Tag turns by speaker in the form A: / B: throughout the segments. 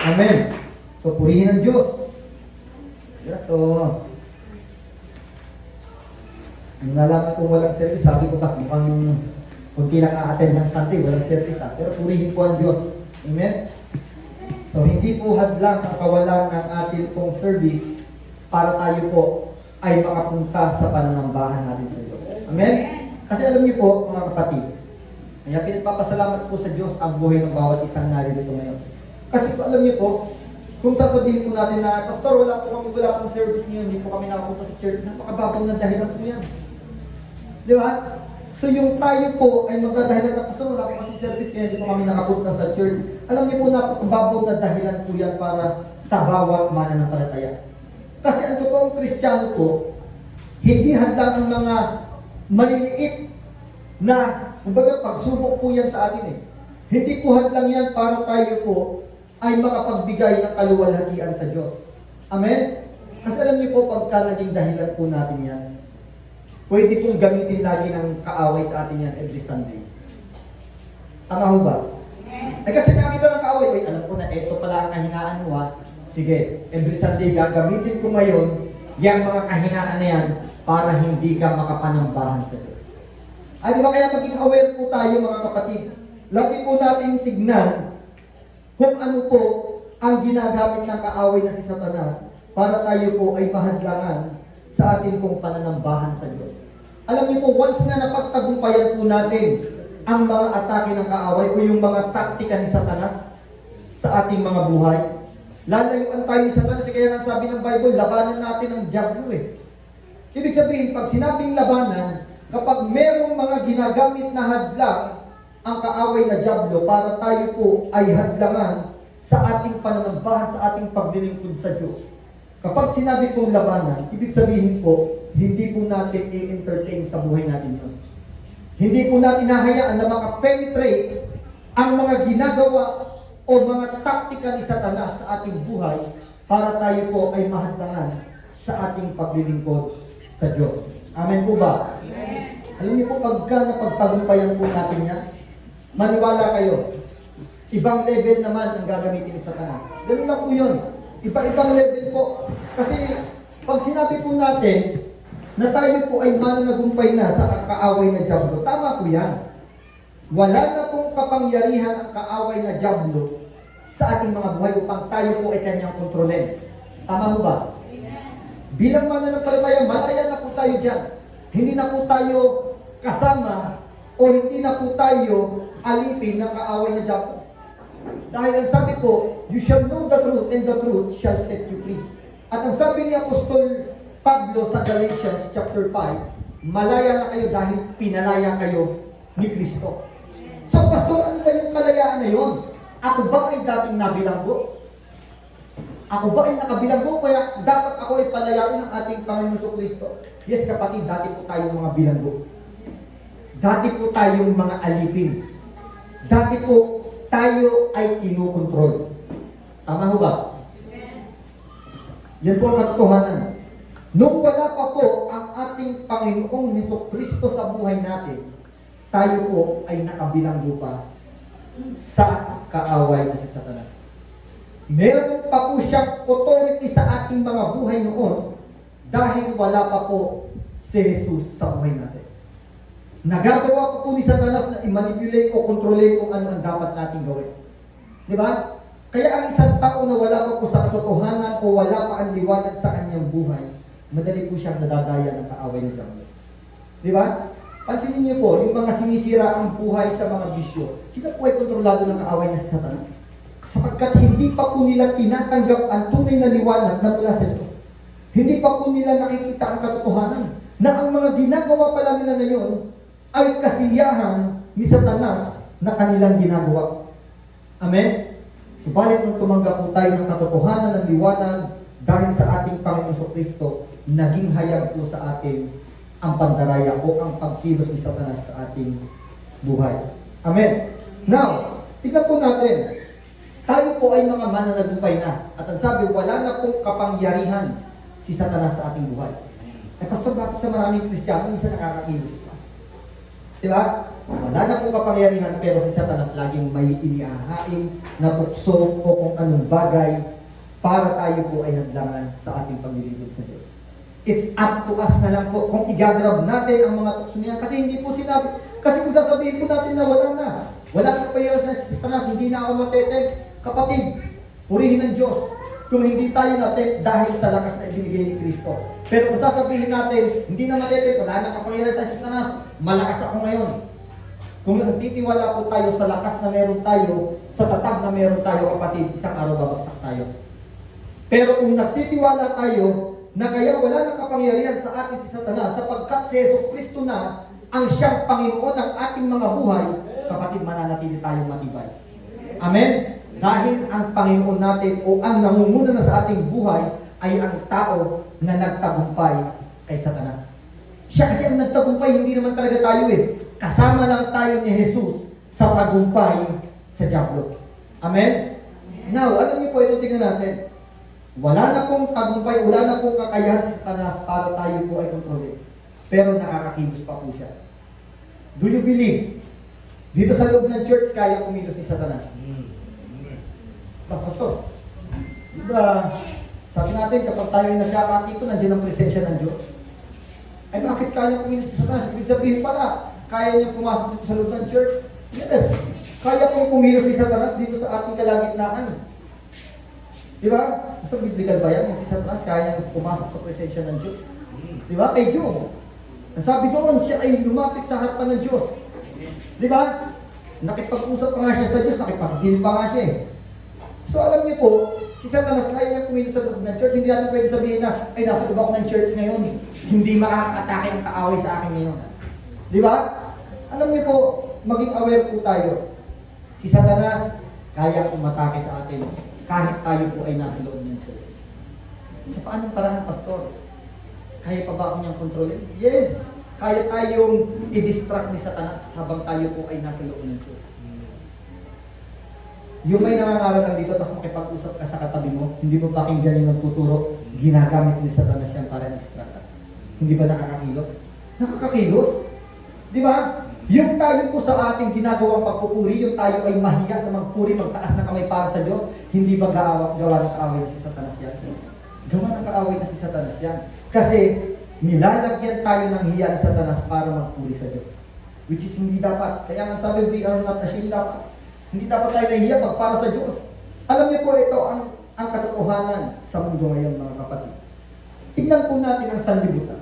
A: Amen. So, purihin ang Diyos. Yes, so, nung nalaman kong walang service, sabi ko ba, mukhang kung kinaka-attend ng Sunday, walang service ha. Pero purihin po ang Diyos. Amen? So, hindi po hadlang ang kawalan ng ating pong service para tayo po ay makapunta sa pananambahan natin sa Diyos. Amen? Kasi alam niyo po, mga kapatid, kaya pinagpapasalamat po sa Diyos ang buhay ng bawat isang narito ngayon. Kasi po, alam niyo po, kung sasabihin po natin na, Pastor, wala pong service niyo, hindi po kami nakapunta sa church, napakababaw na dahilan po yan. Di ba? So yung tayo po ay magdadahilan na, Pastor, wala po kasi service, kaya hindi po kami nakapunta sa church. Alam niyo po, napakababaw na dahilan po yan para sa bawat mananampalataya. Kasi ang totoong Kristiyano po, hindi hadlang ang mga maliliit na, kumbaga, pagsubok po yan sa atin eh. Hindi po hadlang yan para tayo po ay makapagbigay ng kaluwalhatian sa Diyos. Amen? Kasi alam niyo po, pagka naging dahilan po natin yan, pwede pong gamitin lagi ng kaaway sa atin yan every Sunday. Tama ho ba? Eh kasi nakita ng kaaway, wait, alam ko na, eto pala ang kahinaan mo ha. Sige, every Sunday gagamitin ko ngayon yung mga kahinaan na yan para hindi ka makapanambahan sa Diyos. Ay, di ba kaya maging aware po tayo mga kapatid? Lagi po natin tignan kung ano po ang ginagamit ng kaaway na si Satanas para tayo po ay mahadlangan sa ating pong pananambahan sa Diyos. Alam niyo po, once na napagtagumpayan po natin ang mga atake ng kaaway o yung mga taktika ni Satanas sa ating mga buhay, lalayuan tayo ni Satanas. Kaya nga sabi ng Bible, labanan natin ang diablo eh. Ibig sabihin, pag sinabing labanan, kapag merong mga ginagamit na hadlang ang kaaway na diablo para tayo po ay hadlangan sa ating pananambahan, sa ating paglilingkod sa Diyos. Kapag sinabi pong labanan, ibig sabihin po, hindi po natin i-entertain sa buhay natin yun. Hindi po natin hahayaan na makapenetrate ang mga ginagawa o mga taktika ni Satanas sa ating buhay para tayo po ay mahadlangan sa ating paglilingkod sa Diyos. Amen po ba? Amen. Alam niyo po, pagka napagtagumpayan po natin yan, maniwala kayo, ibang level naman ang gagamitin ni Satanas. Ganun lang po yun. Iba-ibang level po. Kasi pag sinabi po natin na tayo po ay mananagumpay na sa kaaway na diablo, tama po yan. Wala na pong kapangyarihan ang kaaway na diablo sa ating mga buhay upang tayo po ay kanyang kontrolin. Tama po ba? Bilang mananampalataya, malaya na po tayo dyan. Hindi na po tayo kasama o hindi na po tayo alipin ng kaaway na diablo. Dahil ang sabi po, you shall know the truth and the truth shall set you free. At ang sabi ni Apostol Pablo sa Galatians chapter 5, malaya na kayo dahil pinalaya kayo ni Kristo. So, Pastor, ano ba yung kalayaan na yun? Ako ba ay dating nabilanggo? Ako ba ay nakabilanggo? Kaya dapat ako ay palayain ng ating Panginoon Kristo. Yes, kapatid, dati po tayong mga bilanggo. Dati po tayong mga alipin. Dati po tayo ay kinukontrol. Tama ho ba? Yan po ang katotohanan. Nung wala pa po ang ating Panginoong Jesucristo sa buhay natin, tayo po ay nakabilanggo pa sa kaaway na si Satanas. Meron pa po siyang authority sa ating mga buhay noon dahil wala pa po si Jesus sa buhay natin. Nagagawa po ni Satanas na i-manipulate o kontrolin kung ano ang dapat natin gawin. Di ba? Kaya ang isang tao na wala pa po sa katotohanan o wala pa ang liwanag sa kanyang buhay, madali po siyang nadadaya ng kaaway ng diablo. Di ba? Pansinin niyo po, yung mga sinisira ang buhay sa mga bisyo, sila po ay kontrolado ng kaaway na si Satanas. Sapagkat hindi pa po nila tinatanggap ang tunay na liwanag na mula sa Diyos. Hindi pa po nila nakikita ang katotohanan na ang mga ginagawa pala nila ngayon ay kasiyahan ni Satanas na kanilang ginagawa. Amen? Subalit nung tumanggap po tayo ng katotohanan ng liwanag dahil sa ating Panginoon Kristo, naging hayag po sa atin ang pandaraya o ang pagkilos ni Satanas sa ating buhay. Amen? Now, tignan po natin. Tayo po ay mga mananagumpay na. At ang sabi, wala na pong kapangyarihan si Satanas sa ating buhay. Eh, Pastor, bakit sa maraming Kristiyano, minsan nakakakilos pa? Diba? wala na pong kapangyarihan, pero si Satanas laging may inihahain na tukso o kung anong bagay para tayo po ay hadlangan sa ating paglilingkod sa Diyos. It's up to us na lang po kung i-grab natin ang mga tukso niya. Kasi hindi po sinabi, kasi kung sasabihin po natin na wala na kapangyarihan sa Satanas, hindi na ako mateteg. Kapatid, purihin ng Diyos kung hindi tayo natin dahil sa lakas na ibinigay ni Kristo. Pero kung sasabihin natin, hindi na mateteg, wala na kapangyarihan sa Satanas, malakas ako ngayon. Kung nagtitiwala po tayo sa lakas na meron tayo, sa tatag na meron tayo, kapatid, isang araw babagsak tayo. Pero kung nagtitiwala tayo na kaya wala nang kapangyarihan sa atin si Satanas, sapagkat si Jesucristo na ang siyang Panginoon ng ating mga buhay, kapatid, mananatili tayong matibay. Amen? Dahil ang Panginoon natin o ang nangunguna na sa ating buhay ay ang tao na nagtagumpay kay Satanas. Siya kasi ang nagtagumpay, hindi naman talaga tayo Kasama lang tayo ni Jesus sa tagumpay sa diablo. Amen? Now, alam niyo po, ito tingnan natin. Wala na pong tagumpay, wala na pong kakayahan sa Satanas para tayo po ay kontrolin. Pero nakakakilos pa po siya. Do you believe? Dito sa loob ng church, kaya kumilos si Satanas. Pastor, diba, sabi natin, kapag tayo ay nagkakatito, nandiyan ang presensya ng Diyos. Ay bakit kaya kumilos si Satanas? Ibig sabihin pala, kaya niya pumasok dito sa loob ng church? Yes, kaya pong kumilos si Satanas dito sa ating kalagitnaan. Diba? So, biblical ba yan? Si Satanas kaya niya pumasok sa presensya ng Diyos. Diba? Kay Job. Ang sabi doon, siya ay lumapit sa harapan ng Diyos. Diba? Nakipag-usap pa nga siya sa Diyos, nakipag-deal pa nga siya So alam niyo po, si Satanas kaya niya kumilos sa loob ng church. Hindi natin pwede sabihin na, ay nasa loob ako ng church ngayon. Hindi makakatake ang kaaway sa akin ngayon. Diba? Alam niyo po, maging aware po tayo. Si Satanas kaya umatake sa atin kahit tayo po ay nasa loob ng church. Sa paanong paraan, Pastor? Kaya pa ba ako niyang kontrolin? Yes! Kaya tayong i-distract ni Satanas habang tayo po ay nasa loob ng church. Yung may nangangaral lang dito, tapos makipag-usap ka sa katabi mo, hindi mo pakinggan yung nagtuturo, ginagamit ni Satanas yan para i-distract ka. Hindi ba nakakakilos? Nakakakilos? Di ba? Yung tayo po sa ating ginagawang pagpupuri, yung tayo ay mahiya na magpuri, magtaas ng kamay para sa Diyos, hindi ba gawa ng kaaway na si Satanas yan? Gawa ng kaaway na si Satanas yan. Kasi nilalagyan tayo ng hiya ni Satanas para magpuri sa Diyos. Which is hindi dapat. Kaya nga sabi, we are not ashamed dapat. Hindi dapat tayo nahiya para sa Diyos. Alam niyo po, ito ang katotohanan sa mundo ngayon, mga kapatid. Tingnan po natin ang sanlibutan.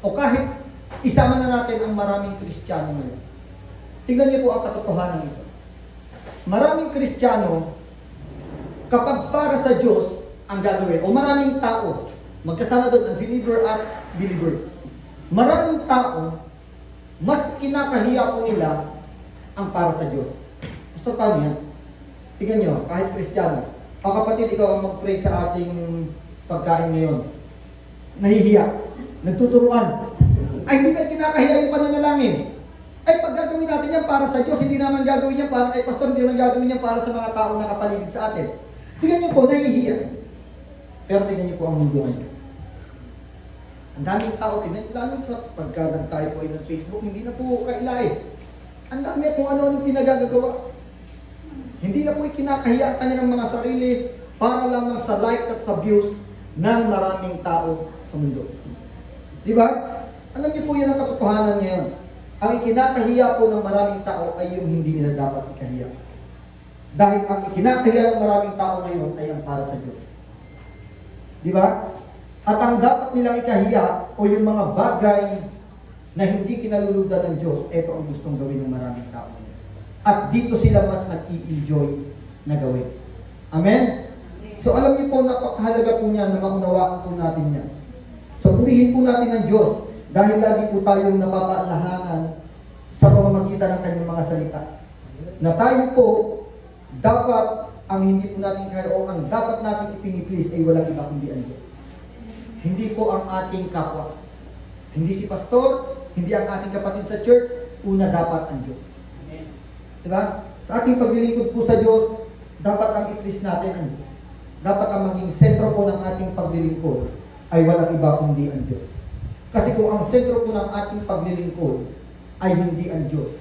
A: O kahit isama na natin ang maraming Kristiyano ngayon. Tingnan niyo po ang katotohanan ito. Maraming Kristiyano, kapag para sa Diyos ang gagawin, o maraming tao, magkasama doon ang believer at believer. Maraming tao, mas kinakahiya po nila ang para sa Diyos. So, paano yan? Tingnan nyo, kahit Kristiyano. O kapatid, ikaw ang mag-pray sa ating pagkain ngayon. Nahihiya. Nagtuturuan. Ay, hindi ka kinakahiya yung pananalangin. Ay, pag gagawin natin yan para sa Diyos, hindi naman gagawin yan para kay Pastor, hindi naman gagawin yan para sa mga tao na kapaligid sa atin. Tingnan nyo po, nahihiya. Pero tingnan nyo po ang mundo ngayon. Ang daming tao, tingnan nyo, lalo sa pagka tayo po ay ng Facebook, hindi na po kailay. Ang dami kung ano-ano pinagagagawa. Hindi na po kinakahiya ang kanilang mga sarili para lamang sa likes at sa views ng maraming tao sa mundo. Diba? Alam niyo po yan ang katotohanan ngayon. Ang ikinakahiya po ng maraming tao ay yung hindi nila dapat ikahiya. Dahil ang ikinakahiya ng maraming tao ngayon ay ang para sa Diyos. Diba? At ang dapat nilang ikahiya o yung mga bagay na hindi kinaluludan ng Diyos, ito ang gustong gawin ng maraming tao. At dito sila mas nag-i-enjoy na gawin. Amen? So alam niyo po, napakahalaga po niya na maunawaan po natin yan. So purihin po natin ang Diyos dahil lagi po tayong napapaalahanan sa pamamagitan ng kanyang mga salita. Na tayo po, dapat ang hindi po natin kaya o ang dapat natin ipiniplease ay walang iba kundi ang Diyos. Hindi po ang ating kapwa. Hindi si pastor, hindi ang ating kapatid sa church, una dapat ang Diyos. Diba? Sa ating paglilingkod po sa Diyos, dapat ang i-please natin ang Diyos. Dapat ang maging sentro po ng ating paglilingkod ay walang iba kundi ang Diyos. Kasi kung ang sentro po ng ating paglilingkod ay hindi ang Diyos.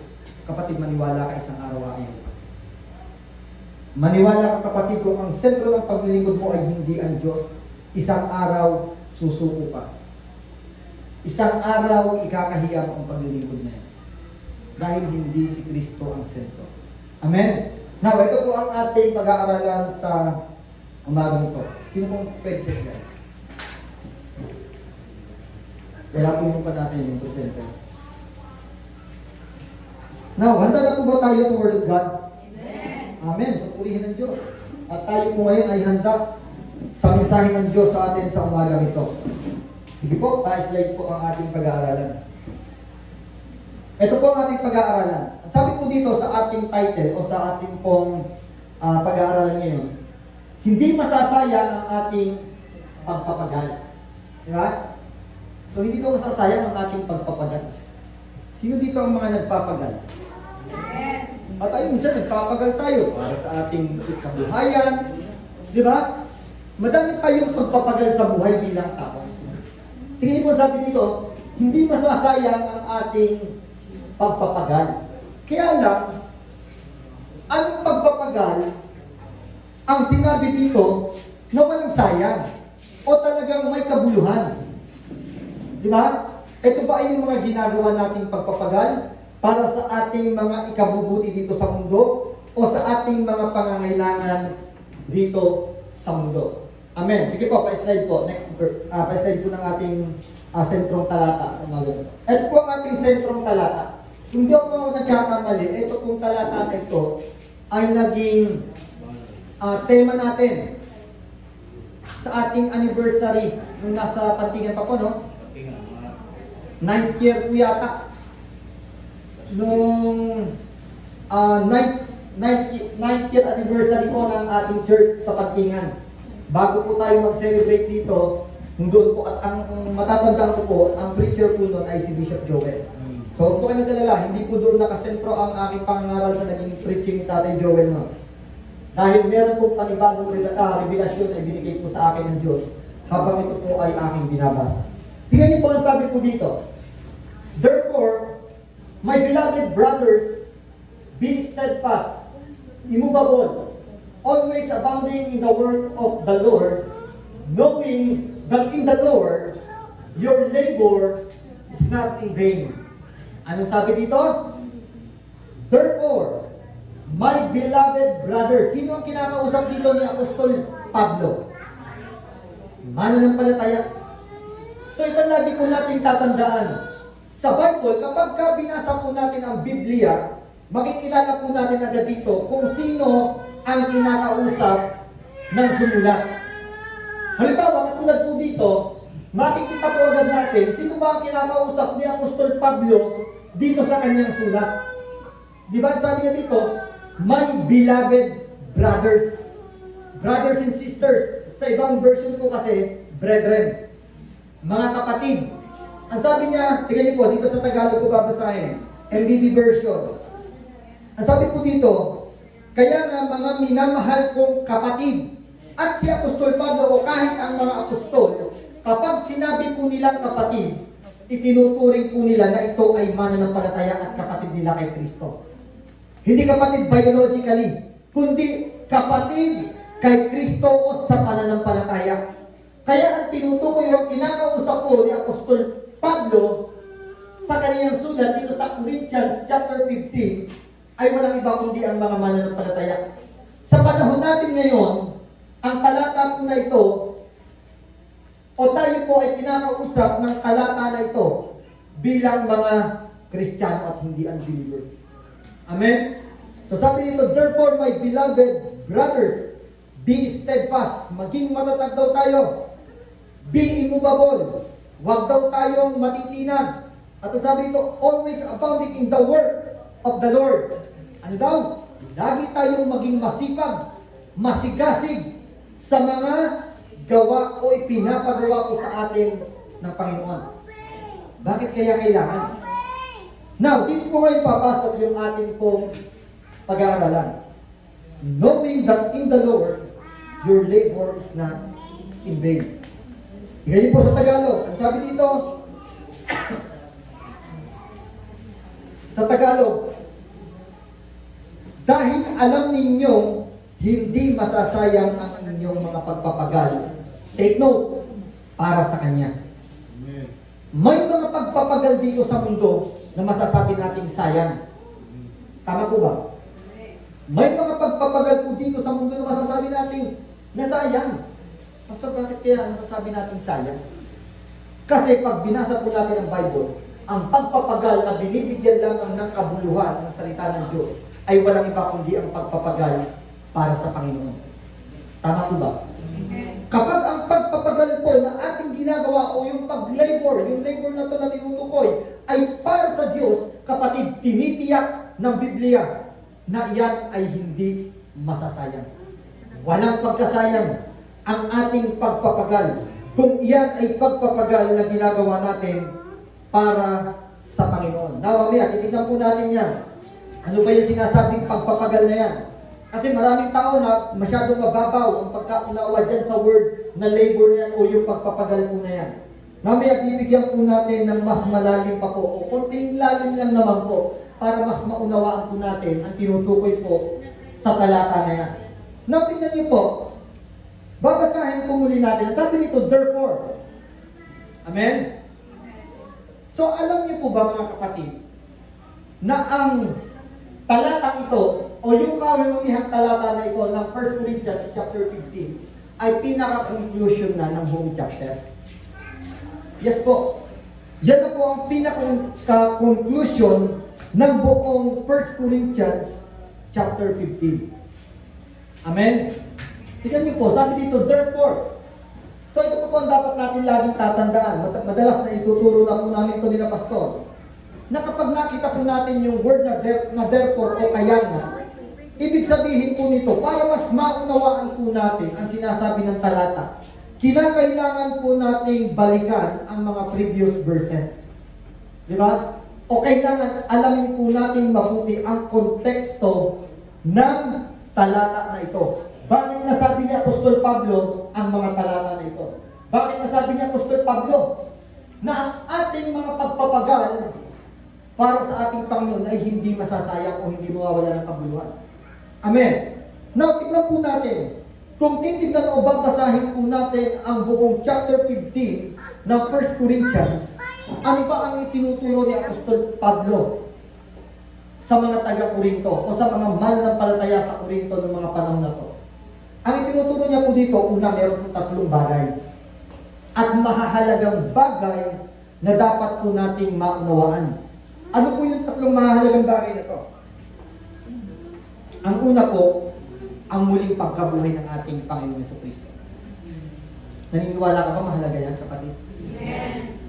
A: Kapatid, maniwala ka isang araw ay maniwala ka kapatid, kung ang sentro ng paglilingkod mo ay hindi ang Diyos, isang araw susuko ka. Isang araw ikakahiya mo ang paglilingkod na yan. Dahil hindi si Kristo ang sentro. Amen? Now, ito po ang ating pag-aaralan sa umagang ito. Sino pong pwede sa sila? Wala po yung pa natin yung presenter. Now, handa na po ba tayo sa Word of God? Amen. So, purihin ng Diyos. At tayo po ngayon ay handa sa mensahe ng Diyos sa atin sa umagang ito. Sige po, pa-slide po ang ating pag-aaralan. Ito po ang ating pag-aaralan. Sabi po dito sa ating title o sa ating pong pag-aaralan ngayon, hindi masasayang ang ating pagpapagal. Di ba? So, hindi ko masasayang ang ating pagpapagal. Sino dito ang mga nagpapagal? At ayun, minsan nagpapagal tayo para sa ating kabuhayan. Di ba? Madami tayong pagpapagal sa buhay bilang tao. Tingnan mo sabi dito, hindi masasayang ang ating pagpapagal. Kaya lang, ang pagpapagal, ang sinabi dito, na walang sayang o talagang may kabuluhan. Di ba? Ito ba ay yung mga ginagawa nating pagpapagal para sa ating mga ikabubuti dito sa mundo o sa ating mga pangangailangan dito sa mundo? Amen. Sige po, pa-slide po. Next, pa-slide po ng ating sentrong talata sa mga. Ito po ang ating sentrong talata. Kung di ako nagkakamali, ito pong talata na ito ay naging tema natin sa ating anniversary nung nasa Pantingan pa po, no? 9th year po yata. Nung 9th year anniversary po ng ating church sa Pantingan. Bago po tayo mag-celebrate dito, doon po, at ang matatandaan ko po, ang preacher po noon ay si Bishop Joel. So, kung kayo nagdalala, hindi po doon nakasentro ang aking pangaral sa naging preaching ni Tatay Joel noon. Dahil meron pong panibagong revelasyon na binigay po sa akin ng Diyos habang ito po ay aking binabasa. Tingnan niyo po ang sabi po dito. Therefore, my beloved brothers, be steadfast, immovable, always abounding in the work of the Lord, knowing that in the Lord, your labor is not in vain. Anong sabi dito? Therefore, my beloved brothers, sino ang kinakausap dito ni Apostol Pablo? Mananampalataya. So ito lagi po natin tatandaan. Sa Bible, kapag binasa po natin ang Biblia, makikilala po natin agad dito kung sino ang kinakausap ng sumulat. Halimbawa, katulad po dito, makikita po agad natin sino ba ang kinakausap ni Apostol Pablo dito sa kanyang sulat. Di ba sabi niya dito, my beloved brothers. Brothers and sisters. Sa ibang version po kasi, brethren. Mga kapatid. Ang sabi niya, tingnan niyo po, dito sa Tagalog ko babasahin, MBB version. Ang sabi po dito, kaya nga mga minamahal kong kapatid, at si Apostol Pablo o kahit ang mga apostol, kapag sinabi po nilang kapatid, itinuturing po nila na ito ay mananampalataya at kapatid nila kay Kristo. Hindi kapatid biologically, kundi kapatid kay Kristo o sa pananampalataya. Kaya ang tinutukoy o kinakausap po ni Apostol Pablo sa kaniyang sulat dito sa Corinthians chapter 15 ay walang iba kundi ang mga mananampalataya. Sa panahon natin ngayon, ang talata po na ito o tayo po ay kinakausap ng talata na ito bilang mga Kristiyano at hindi unbeliever. Amen? So sabi dito, therefore my beloved brothers, be steadfast, maging matatag daw tayo, be immovable, huwag daw tayong matitinag. At sabi dito, always abounding in the work of the Lord. Ano daw? Lagi tayong maging masipag, masigasig sa mga gawa o ipinapagawa ko sa atin ng Panginoon. Bakit kaya kailangan? Now, dito po ngayon papasok yung ating pong pag-aaralan. Knowing that in the Lord, your labor is not in vain. Ganyan po sa Tagalog. Ang sabi dito, Sa Tagalog, dahil alam ninyong hindi masasayang ang inyong mga pagpapagal. Take note, para sa Kanya. May mga pagpapagal dito sa mundo na masasabi nating sayang. Tama ko ba? May mga pagpapagal po dito sa mundo na masasabi natin na sayang. Pastor, bakit kaya masasabi natin sayang? Kasi pag binasa po natin ang Bible, ang pagpapagal na binibigyan lang ng kabuluhan ng salita ng Diyos ay walang iba kundi ang pagpapagal para sa Panginoon. Tama po ba? Kapag ang pagpapagal po na ating ginagawa o yung pag-labor, yung labor na ito na tinutukoy, ay para sa Diyos, kapatid, tinitiyak ng Biblia na iyan ay hindi masasayang. Walang pagkasayang ang ating pagpapagal kung iyan ay pagpapagal na ginagawa natin para sa Panginoon. Now, mamaya, titignan po natin yan. Ano ba yung sinasabing pagpapagal na yan? Kasi maraming tao na masyadong mababaw ang pagkaunawa dyan sa word na labor na yan o yung pagpapagal po na yan. Mamaya, bibigyan po natin ng mas malalim pa po o konting lalim lang naman po para mas maunawaan po natin ang tinutukoy po sa talata na yan. Now, tingnan niyo po, babasahin po muli natin. Sabi nito, therefore. Amen? So, alam niyo po ba mga kapatid, na ang talatang ito, o yung kawiunihang talata na ito ng 1 Corinthians chapter 15, ay pinaka-conclusion na ng buong chapter. Yes po. Yan na po ang pinaka-conclusion ng buong 1 Corinthians chapter 15. Amen? Tignan niyo po, sabi dito, therefore. So ito po ang dapat natin laging tatandaan. Madalas na ituturo na po namin ito nila pastor. Na kapag nakita po natin yung word na therefore o kaya na, ibig sabihin po nito, para mas maunawaan po natin ang sinasabi ng talata, kinakailangan po nating balikan ang mga previous verses. Di ba? O kailangan alamin po natin mabuti ang konteksto ng talata na ito. Bakit nasabi ni Apostol Pablo ang mga talata na ito? Bakit nasabi ni Apostol Pablo na ang ating mga pagpapagal para sa ating Panginoon ay hindi masasayang o hindi mawawala ng kabuluhan? Amen. Now, tignan po natin. Kung titignan o babasahin po natin ang buong chapter 15 ng 1 Corinthians, ano ba ang itinuturo ni Apostol Pablo sa mga taga-Korinto o sa mga mananampalataya sa Korinto ng mga panahon na to? Ang itinuturo niya po dito, una, meron po tatlong bagay. At mahahalagang bagay na dapat po nating maunawaan. Ano po yung tatlong mahahalagang bagay na to? Ang una po, ang muling pagkabuhay ng ating Panginoon Jesucristo. Naniniwala ka ba mahalaga yan, kapatid? Amen.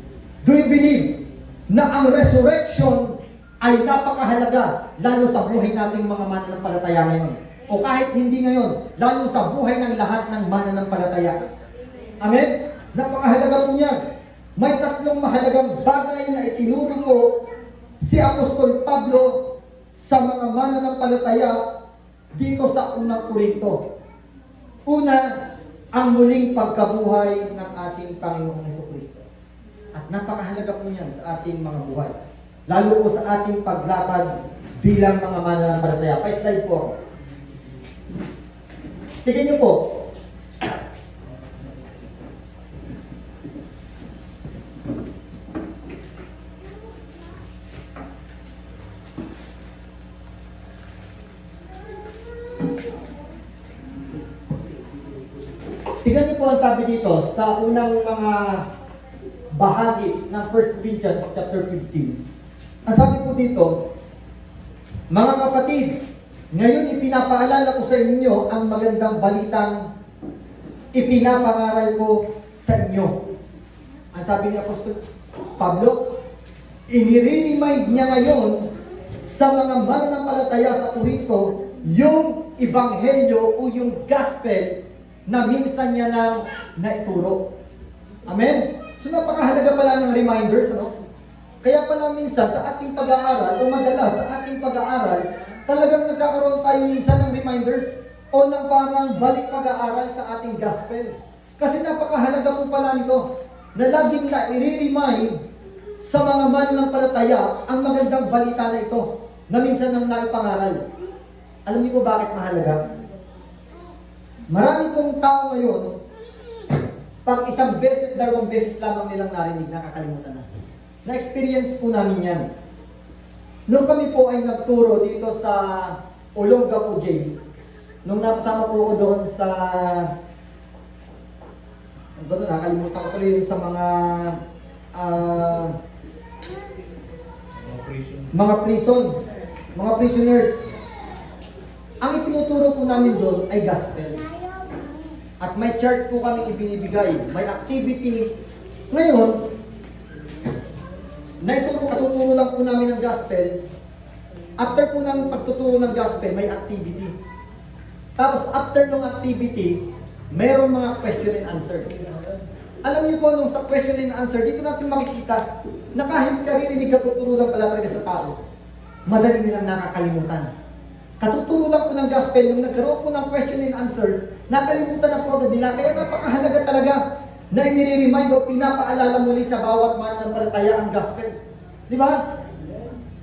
A: Do you believe na ang resurrection ay napakahalaga lalo sa buhay nating mga mananampalataya ngayon? O kahit hindi ngayon, lalo sa buhay ng lahat ng mananampalataya. Amen? Napakahalaga po niyan. May tatlong mahalagang bagay na itinuro po si Apostol Pablo sa mga mananampalataya dito sa unang Korinto. Una, ang muling pagkabuhay ng ating Panginoong Jesucristo. At napakahalaga po niyan sa ating mga buhay. Lalo po sa ating paglakad bilang mga mananampalataya. Pa-slide po. Tignan niyo po. Tignan niyo po ang sabi dito sa unang mga bahagi ng 1 Corinthians chapter 15. Ang sabi po dito, mga kapatid, ngayon ipinapaalala ko sa inyo ang magandang balitang ipinapangaral ko sa inyo. Ang sabi ni Apostol Pablo, inirinimaid niya ngayon sa mga mananampalataya sa Korinto yung ebanghelyo o yung gospel na minsan niya lang naituro. Amen? So napakahalaga pala ng reminders, ano? Kaya pala minsan sa ating pag-aaral, o madalas sa ating pag-aaral, talagang nagkakaroon tayo minsan ng reminders o ng parang balik pag-aaral sa ating gospel. Kasi napakahalaga po pala nito na laging na i-remind sa mga mananampalataya ang magandang balita na ito na minsan nang naipangaral. Alam niyo po bakit mahalaga? Marami pong tao ngayon, pag isang beses, dalawang beses lamang nilang narinig, nakakalimutan na. Na-experience po namin yan. Nung kami po ay nagturo dito sa Olongapo Jail, nung napasama po ako doon sa, ano ba doon, nakalimutan ko tuloy yun sa mga mga prisoners. Ang itinuturo po namin doon ay gospel. At may chart po kami ibinibigay, may activity. Ngayon, katuturo lang po namin ng gospel. After po ng pagtuturo ng gospel, may activity. Tapos after ng activity, mayroong mga question and answer. Alam niyo po, nung sa question and answer, dito natin makikita na kahit karirinig katuturo lang pala talaga sa tao, madali nilang nakakalimutan. Katuturo lang po ng gospel, nung nagkaroon po ng question and answer, nakalimutan na po agad nila. Kaya napakahalaga talaga na inire-remind o pinapaalala muli sa bawat mananampalataya ang gospel. Di ba?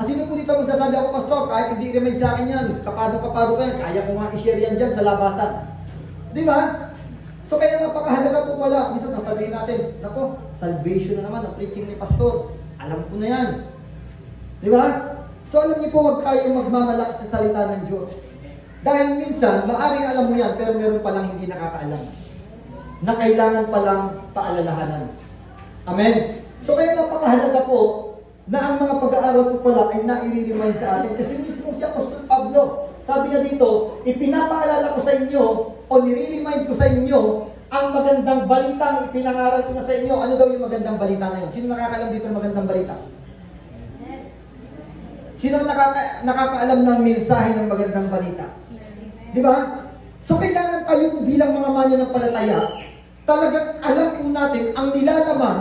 A: Sino po dito magsasabi ako, Pastor, kahit hindi i-remind sa akin yan, kapado-kapado ko yan, kaya ko nga i-share yan dyan sa labasan. Di ba? So kaya napakahalaga po pala. Minsan sasabihin natin, nako, salvation na naman ang preaching ni Pastor. Alam ko na yan. Di ba? So alam niyo po, huwag kayong magmamalaki sa salita ng Diyos. Dahil minsan, maaaring alam mo yan, pero meron palang hindi nakakaalam. Na kailangan palang paalalahanan. Amen? So kaya napakahalaga po na ang mga pag-aaral po pala ay nai-remind sa atin. Kasi mismo si Apostol Pablo, sabi niya dito, ipinapaalala ko sa inyo o nire-remind ko sa inyo ang magandang balitang ipinangaral ko na sa inyo. Ano daw yung magandang balita na yun? Sino nakakaalam dito ng magandang balita? Sino nakakaalam ng mensahe ng magandang balita? Di ba? So kailangan tayo bilang mga mananampalataya, talagang alam po natin ang nilalaman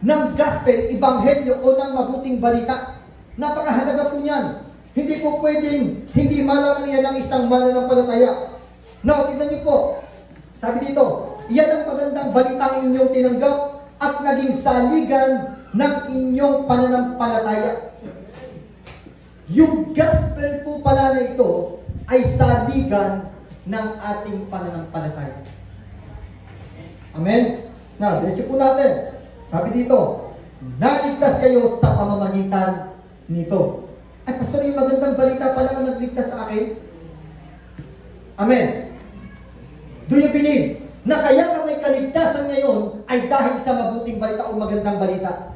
A: ng gospel, ebanghelyo o ng mabuting balita. Napakahalaga po niyan. Hindi po pwedeng hindi malaman yan ng isang mananampalataya. Now, tignan niyo po. Sabi dito, iyan ang magandang balitang inyong tinanggap at naging saligan ng inyong pananampalataya. Yung gospel po pala na ito ay saligan ng ating pananampalataya. Amen? Now, diretso po natin. Sabi dito, naligtas kayo sa pamamagitan nito. At Pastor, yung magandang balita pala ang nagligtas sa akin. Amen? Do you believe na kaya ka may kaligtasan ngayon ay dahil sa mabuting balita o magandang balita?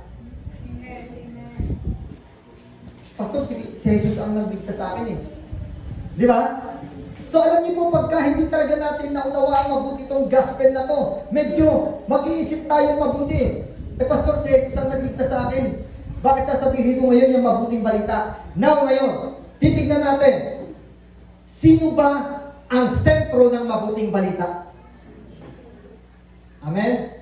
A: Pastor, si Jesus ang nagligtas sa akin eh. Di ba? So alam niyo po, pagka hindi talaga natin naunawa ang mabuti itong gospel na to, medyo mag-iisip tayo mabuti. Pastor, si Jesus ang nagligtas sa akin. Bakit sasabihin ko ngayon yung mabuting balita? Now, ngayon, titignan natin, sino ba ang sentro ng mabuting balita? Amen?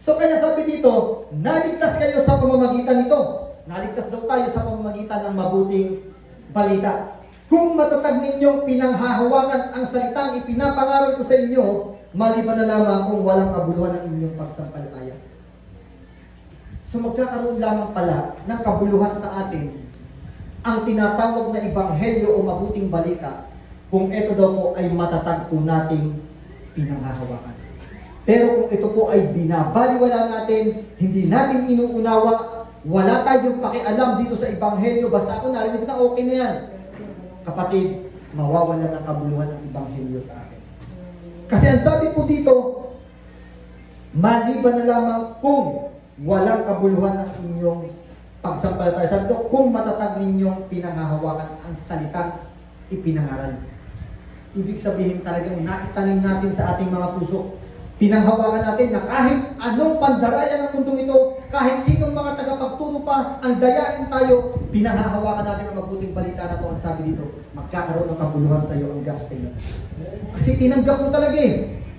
A: So kaya sabi dito, naligtas kayo sa pamamagitan nito. Naligtas daw tayo sa pamamagitan ng mabuting balita. Kung matatag ninyong pinanghahawakan ang salitang ipinapangaral ko sa inyo, maliban na lamang kung walang kabuluhan ang inyong pagsampalataya. So magkakaroon lamang pala ng kabuluhan sa atin ang tinatawag na ebanghelyo o mabuting balita kung ito daw po ay matatag po nating pinanghahawakan. Pero kung ito po ay binabaliwala natin, hindi natin inuunawa, wala tayong pakialam dito sa ebanghelyo, basta ako narinig na okay na yan. Kapatid, mawawala ng kabuluhan ng ebanghelyo sa atin. Kasi ang sabi po dito, maliban na lamang kung walang kabuluhan ng inyong pagsampalataya. Sabi dito, kung matatag ninyong pinanghahawakan ang salitang ipinangaral. Ibig sabihin talagang naitanim natin sa ating mga puso. Pinanghawakan natin na kahit anong pandaraya ng mundong ito, kahit sinong mga tagapagturo pa, ang dayain tayo, pinanghahawakan natin ang mabuting balita na ito. Ang sabi dito, magkakaroon ng kabuluhan sa iyo ang gospel. Kasi tinanggap mo talaga eh.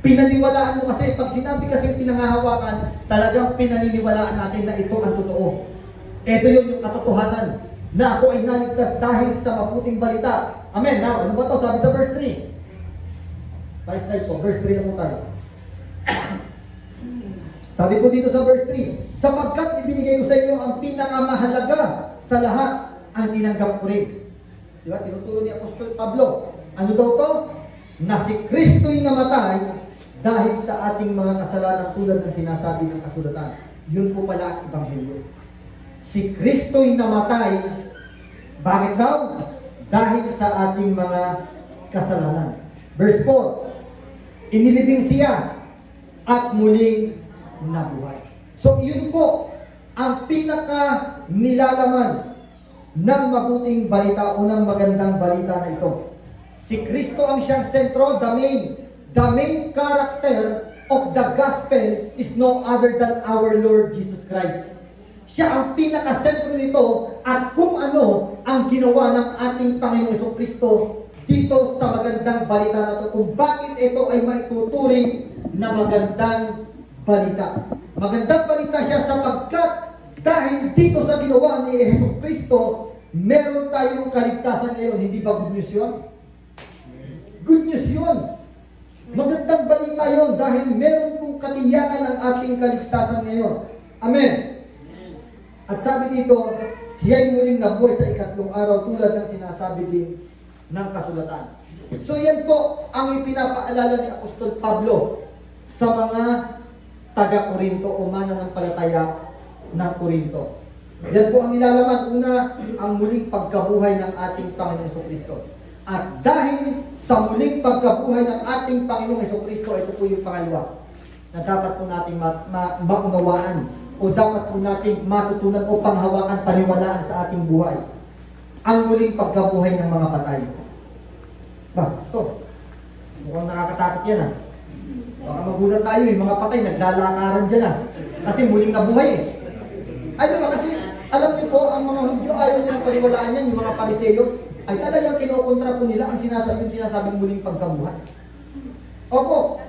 A: Pinaniwalaan mo kasi, pag sinabi kasi pinanghahawakan, talagang pinaniniwalaan natin na ito ang totoo. Ito yun yung katotohanan, na ako ay naligtas dahil sa mabuting balita. Amen. Now, ano ba ito? Sabi sa verse 3. Verse 3 po, verse 3 na po tayo. Sabi po dito sa verse 3, sapagkat ibinigay ko sa inyo ang pinakamahalaga sa lahat, ang tinanggap ko rin. Diba? Tinuturo ni Apostol Pablo. Ano daw to? Na si Kristo'y namatay dahil sa ating mga kasalanan tulad ng sinasabi ng kasulatan. Yun po pala ang Ebanghelyo. Si Kristo'y namatay, bakit daw? Dahil sa ating mga kasalanan. Verse 4, inilibing siya at muling nabuhay. So yun po ang pinaka nilalaman ng mabuting balita o ng magandang balita na ito. Si Kristo ang siyang sentro, the main character of the gospel is no other than our Lord Jesus Christ. Siya ang pinaka-sentro nito at kung ano ang ginawa ng ating Panginoon Jesucristo dito sa magandang balita na ito, kung bakit ito ay maituturing na magandang balita. Magandang balita siya sapagkat dahil dito sa ginawa ni Jesucristo, meron tayong kaligtasan ngayon. Hindi ba good news yun? Good news yun. Magandang balita yun dahil meron pong katiyakan ang ating kaligtasan ngayon. Amen. At sabi dito, siya'y muling nabuhay sa ikatlong araw tulad ng sinasabi din ng kasulatan. So yan po ang ipinapaalala ni Apostol Pablo sa mga taga-Korinto o mananampalataya ng Korinto. Yan po ang nilalaman. Una, ang muling pagkabuhay ng ating Panginoong Jesucristo. At dahil sa muling pagkabuhay ng ating Panginoong Jesucristo, ito po yung pangalawa na dapat po nating maunawaan o dapat po nating matutunan o panghawakan, paniwalaan sa ating buhay. Ang muling pagkabuhay ng mga patay. Ba, ito, mukhang nakakatakot yan ah. Baka magulat tayo eh, mga patay, naglalakaran dyan ah. Kasi muling nabuhay eh. Ay diba, kasi alam niyo po, ang mga Hudyo ayaw nilang paniwalaan yan, yung mga Pariseyo, ay talagang kinukontra po nila ang sinasabing muling pagkabuhay. Opo.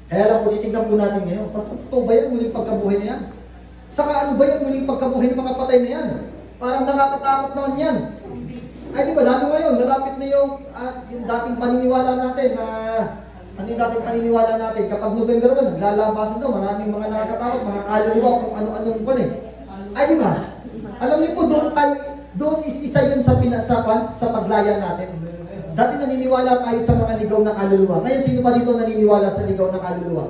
A: Kaya lang po, titignan po natin ngayon, totoo ba yan, muling pagkabuhay na yan? Saka ano ba yan, muling pagkabuhay ng mga patay na yan? Parang nakakatakot naman yan. Ay di ba, lalo ngayon, malapit na yung dating paniniwala natin na ano yung dating paniniwala natin, kapag November 1, naglalabasan daw, maraming mga nakakatakot, mga kaluluwa, kung ano-anong pa eh. Ay di ba, alam niyo po, doon isa yun sa paglaya natin. Dati naniniwala tayo sa mga ligaw na kaluluwa. Ngayon, sino ba dito naniniwala sa ligaw na kaluluwa?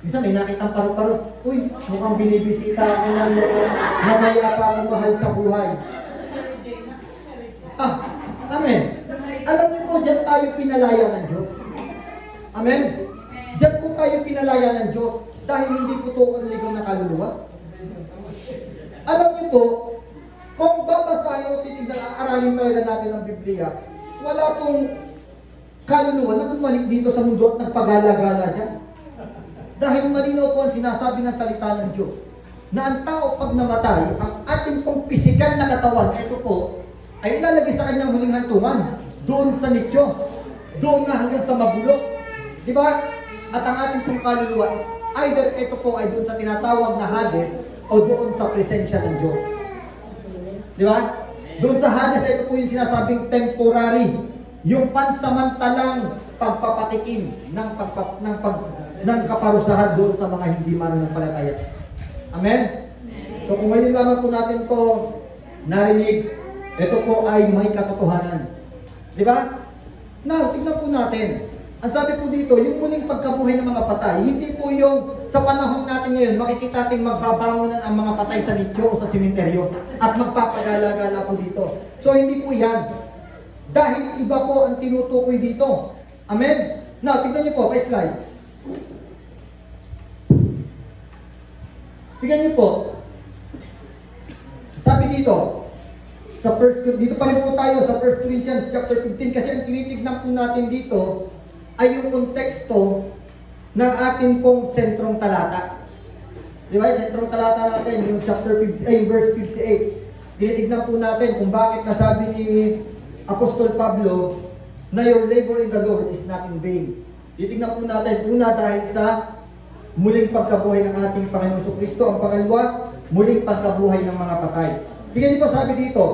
A: Isa may nakitang paru-paro, uy, mukhang binibisita ako ng namaya pa akong mahal sa buhay. Amen. Alam niyo po, dyan tayo pinalaya ng Diyos. Amen. Dyan po tayo pinalaya ng Diyos dahil hindi po ito ang ligaw na kaluluwa. Alam niyo po, kung babasahin o titignan, aralin talaga natin ang Biblia, wala pong kaluluwa na bumalik dito sa mundo at nagpagala-gala dyan. Dahil malinaw po ang sinasabi ng salita ng Diyos na ang tao pag namatay, ang ating pong pisikal na katawan, ito po, ay ilalagay sa kanyang huling hantungan, doon sa nicho, doon na hanggang sa mabulok. Di ba? At ang ating pong kaluluwa, either ito po ay doon sa tinatawag na Hades o doon sa presensya ng Diyos. Di ba? Doon sa Hades, ito po yung sinasabing temporary, yung pansamantalang pagpapatikim ng kaparusahan doon sa mga hindi mananampalataya. Amen? So kung ngayon lamang po natin ito narinig, ito po ay may katotohanan. Di ba? Now, tignan po natin. Ang sabi po dito, yung muling pagkabuhay ng mga patay, hindi po yung sa panahon natin ngayon, makikita natin magbabangonan ang mga patay sa nicho o sa simenteryo at magpapagala-gala po dito. So hindi po yan. Dahil iba po ang tinutukoy dito. Amen? Now, tignan niyo po, slide. Tignan niyo po. Sabi dito, dito pa rin po tayo sa 1 Corinthians chapter 15 kasi ang tinitignan po natin dito ay yung konteksto ng ating pong sentrong talata. Di ba? Sentrong talata natin, yung chapter 50, verse 58. Tinitignan po natin kung bakit nasabi ni Apostol Pablo na your labor in the Lord is not in vain. Titignan po natin, una dahil sa muling pagkabuhay ng ating Panginoon Jesucristo. Ang pangalawa, muling pagkabuhay ng mga patay. Tingnan niyo po sabi dito,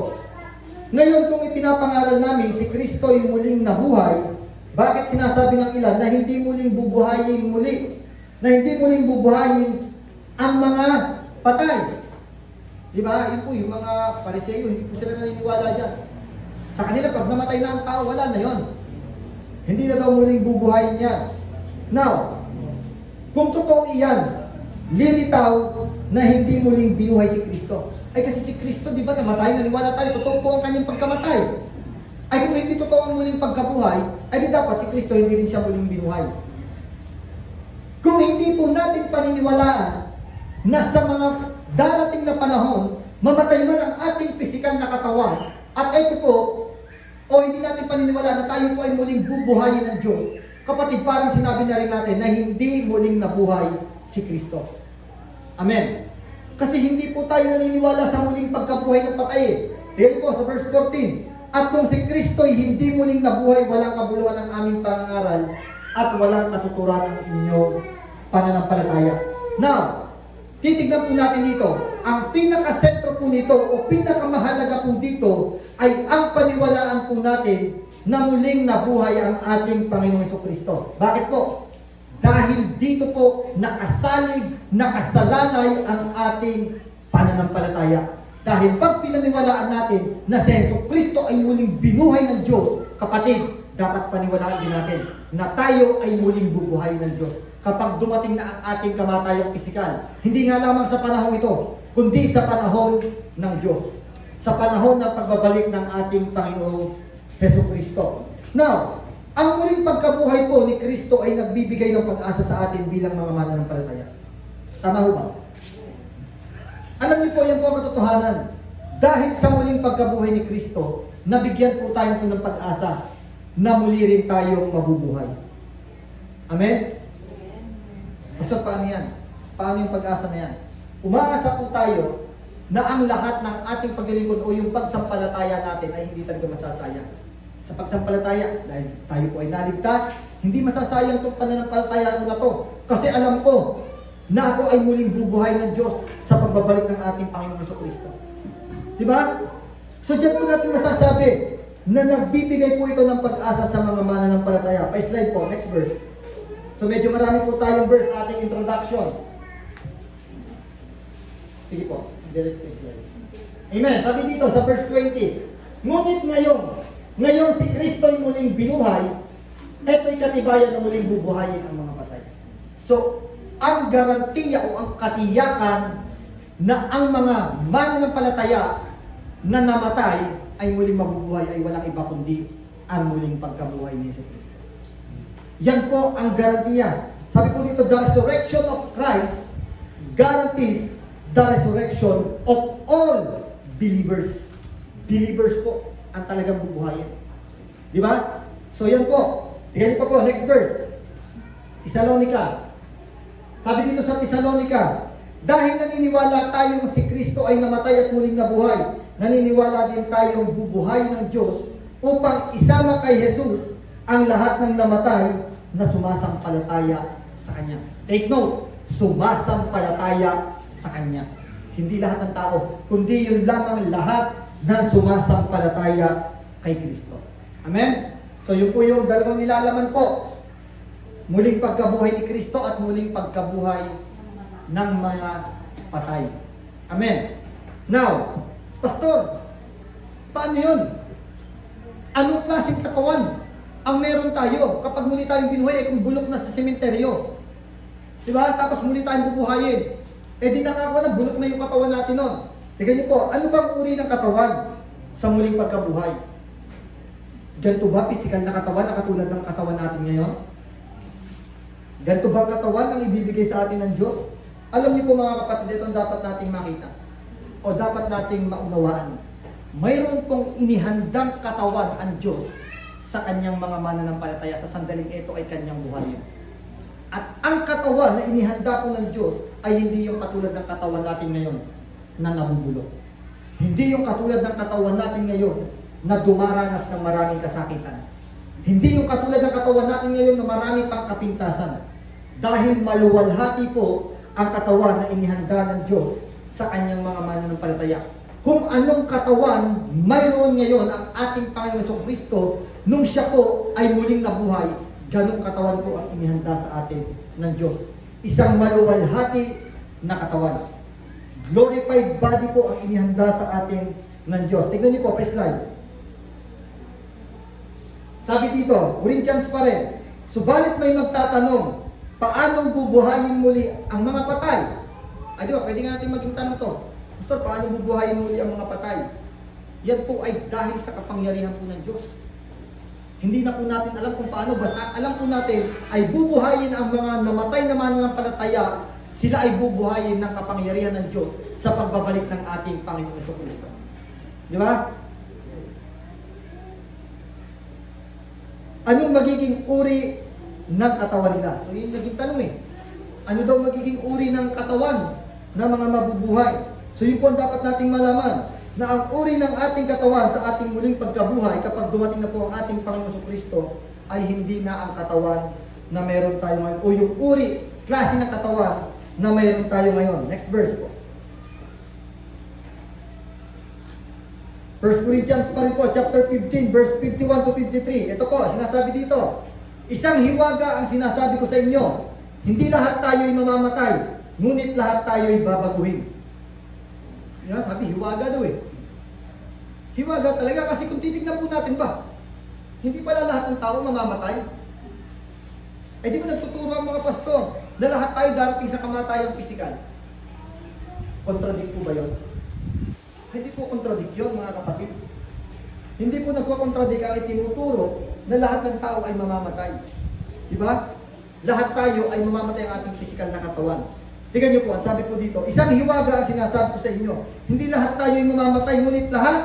A: ngayon kung ipinapangaral namin si Kristo yung muling nabuhay, bakit sinasabi ng ilan na hindi muling bubuhayin muli na hindi muling bubuhayin ang mga patay. Di ba? Yun po, yung mga Pariseo, hindi po sila naniniwala dyan. Sa kanila, pag namatay na ang tao, wala na yon. Hindi na daw muling bubuhayin yan. Now, kung totoo iyan, lilitaw na hindi muling binuhay si Kristo. Ay kasi si Kristo, di ba, namatay, naniwala tayo, totoo po ang kanyang pagkamatay. Ay kung hindi totoo ang muling pagkabuhay, ay di dapat si Kristo hindi rin siya muling binuhay. Kung hindi po natin paniniwalaan na sa mga darating na panahon, mamatay man ang ating pisikal na katawan, at ito po, o hindi natin paniniwalaan na tayo po ay muling bubuhayin ng Diyos, kapatid, parang sinabi na rin natin na hindi muling nabuhay si Kristo. Amen. Kasi hindi po tayo naniniwala sa muling pagkabuhay ng patay. Tingnan po sa verse 14. At kung si Kristo ay hindi muling nabuhay, walang kabuluhan ang aming pangangaral at walang katuturan ang inyong pananampalataya. Now, titignan po natin dito, ang pinakasentro po nito o pinakamahalaga po dito ay ang paniwalaan po natin na muling nabuhay ang ating Panginoong Jesucristo. Bakit po? Dahil dito po nakasalig, nakasalalay ang ating pananampalataya. Dahil pag pinaniwalaan natin na si Jesucristo ay muling binuhay ng Diyos, kapatid, dapat paniwalaan din natin na tayo ay muling bubuhay ng Diyos. Kapag dumating na ang ating kamatayang pisikal, hindi nga lamang sa panahon ito, kundi sa panahon ng Diyos. Sa panahon ng pagbabalik ng ating Panginoong Jesucristo. Now, ang muling pagkabuhay po ni Kristo ay nagbibigay ng pag-asa sa atin bilang mga mananampalataya. Tama ho ba? Alam niyo po, yan po ang katotohanan. Dahil sa muling pagkabuhay ni Kristo, nabigyan po tayo po ng pag-asa na muli rin tayong mabubuhay. Amen? Basta paano yan? Paano yung pag-asa na yan? Umaasa po tayo na ang lahat ng ating paglilingkod o yung pagsampalataya natin ay hindi talaga masasayang. Sa pagsampalataya, dahil tayo po ay naligtas, hindi masasayang itong pananampalataya ko na to. Kasi alam ko na ako ay muling bubuhay ng Diyos sa pagbabalik ng ating Panginoong Jesucristo. Diba? So dyan po natin masasabi na nagbibigay po ito ng pag-asa sa mga mananampalataya. Pa-slide po, next verse. So medyo marami po tayong verse sa ating introduction. Sige po, direct slide. Amen. Sabi dito sa verse 20, ngunit ngayon si Kristo ay muling binuhay, ito'y katibayan na muling bubuhayin ang mga patay. So, ang garantiya o ang katiyakan na ang mga mananampalataya na namatay ay muling mabubuhay ay walang iba kundi ang muling pagkabuhay ni Jesucristo. Yan po ang garantiya. Sabi po dito, the resurrection of Christ guarantees the resurrection of all believers. Believers po ang talagang bubuhayin. Di ba? So yan po. Tingnan po, next verse. Thessalonica. Sabi dito sa Thessalonica, dahil naniniwala tayong si Kristo ay namatay at muling nabuhay, naniniwala din tayong bubuhay ng Diyos upang isama kay Jesus ang lahat ng namatay na sumasampalataya sa Kanya. Take note, sumasampalataya sa Kanya. Hindi lahat ng tao, kundi yun lamang lahat ng sumasampalataya kay Kristo. Amen? So yun po yung dalawang nilalaman po. Muling pagkabuhay ni Kristo at muling pagkabuhay ng mga patay. Amen? Now, Pastor, paano yun? Anong klaseng katawan ang meron tayo kapag muli tayong binuhay ay kung bulok na sa sementeryo? Diba? Tapos muli tayong bubuhayin. Eh di nakakawa na, bulok na yung katawan natin nun. Tignan niyo po, ano bang uri ng katawan sa muling pagkabuhay? Ganito ba pisikal na katawan na katulad ng katawan natin ngayon? Ganito ba katawan ang ibibigay sa atin ng Diyos? Alam niyo po mga kapatid, ito ang dapat nating makita o dapat nating maunawaan. Mayroon pong inihandang katawan ang Diyos sa kanyang mga mananampalataya sa sandaling ito ay kanyang buhayin. At ang katawan na inihanda po ng Diyos ay hindi yung katulad ng katawan natin ngayon na nabubulok. Hindi yung katulad ng katawan natin ngayon na dumaranas ng maraming kasakitan. Hindi yung katulad ng katawan natin ngayon na maraming pang kapintasan. Dahil maluwalhati po ang katawan na inihanda ng Diyos sa kanyang mga mananampalataya. Kung anong katawan mayroon ngayon ang ating Panginoon Jesucristo nung siya po ay muling nabuhay, ganong katawan po ang inihanda sa atin ng Diyos. isang maluwalhati na katawan. Glorified body po ang inihanda sa atin ng Diyos. Tignan niyo po, pa-slide. Sabi dito, Corinthians pa rin, subalit may magtatanong, paanong bubuhayin muli ang mga patay? Ay, di ba, pwede nga natin maging tanong to. Pastor, paano bubuhayin muli ang mga patay? Yan po ay dahil sa kapangyarihan po ng Diyos. Hindi na po natin alam kung paano, basta alam po natin ay bubuhayin ang mga namatay na mananampalataya, sila ay bubuhayin ng kapangyarihan ng Diyos sa pagbabalik ng ating Panginoon Jesucristo. Di ba? Anong magiging uri ng katawan nila? So yun naging tanong eh. Ano daw magiging uri ng katawan ng mga mabubuhay? So yun po ang dapat nating malaman, na ang uri ng ating katawan sa ating muling pagkabuhay kapag dumating na po ang ating Panginoon Jesucristo ay hindi na ang katawan na meron tayo ngayon o yung uri, klase ng katawan na meron tayo ngayon. Next verse po. 1 Corinthians pa rin po, chapter 15, verse 51 to 53. Ito po, sinasabi dito, isang hiwaga ang sinasabi ko sa inyo, hindi lahat tayo'y mamamatay, ngunit lahat tayo'y babaguhin. Yan, sabi, hiwaga daw eh. Hiwaga talaga, kasi kung titignan po natin ba, hindi pala lahat ng tao mamamatay. Eh di ba nagtuturo ang mga pastor na lahat tayo darating sa kamatayang pisikal? Contradict po ba yun? Hindi po contradict yun, mga kapatid. Hindi po nagko-contradict ang itinuturo na lahat ng tao ay mamamatay. Di ba? Lahat tayo ay mamamatay ang ating pisikal na katawan. Tingnan niyo po, ang sabi po dito, isang hiwaga ang sinasabi ko sa inyo. Hindi lahat tayo ay mamamatay, ngunit lahat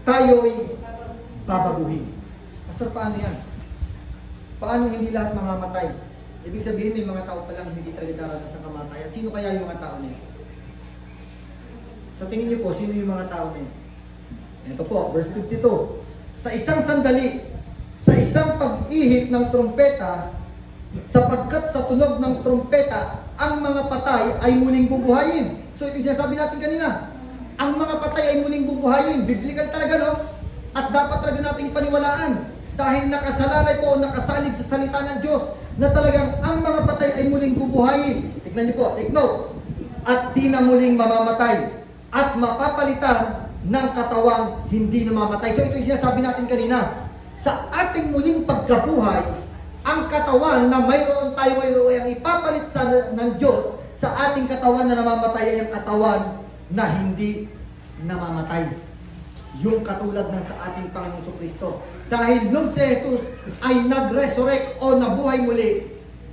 A: tayo ay babaguhin. Pastor, paano yan? Paano hindi lahat mamamatay? Ibig sabihin, may mga tao pa lang hindi talaga darating sa kamatayan. Sino kaya yung mga tao na yun? Sa tingin niyo po, sino yung mga tao na yun? Ito po, verse 52. Sa isang sandali, sa isang pag-ihip ng trumpeta, sapagkat sa tunog ng trumpeta, ang mga patay ay muling bubuhayin. So ito yung sinasabi natin kanina. Ang mga patay ay muling bubuhayin. Biblical talaga, no? At dapat talaga nating paniwalaan. Dahil nakasalalay po o nakasalig sa salita ng Diyos na talagang ang mga patay ay muling bubuhayin. Tignan niyo po, take note. At di na muling mamamatay. At mapapalitan ng katawang hindi namamatay. So ito yung sinasabi natin kanina. Sa ating muling pagkabuhay, ang katawan na mayroon tayo ngayon ay ang ipapalit ng Diyos sa ating katawan na namamatay ay ang katawan na hindi namamatay. Yung katulad ng sa ating Panginoon Jesucristo. Dahil nung si Jesus ay nag-resurrect o nabuhay muli,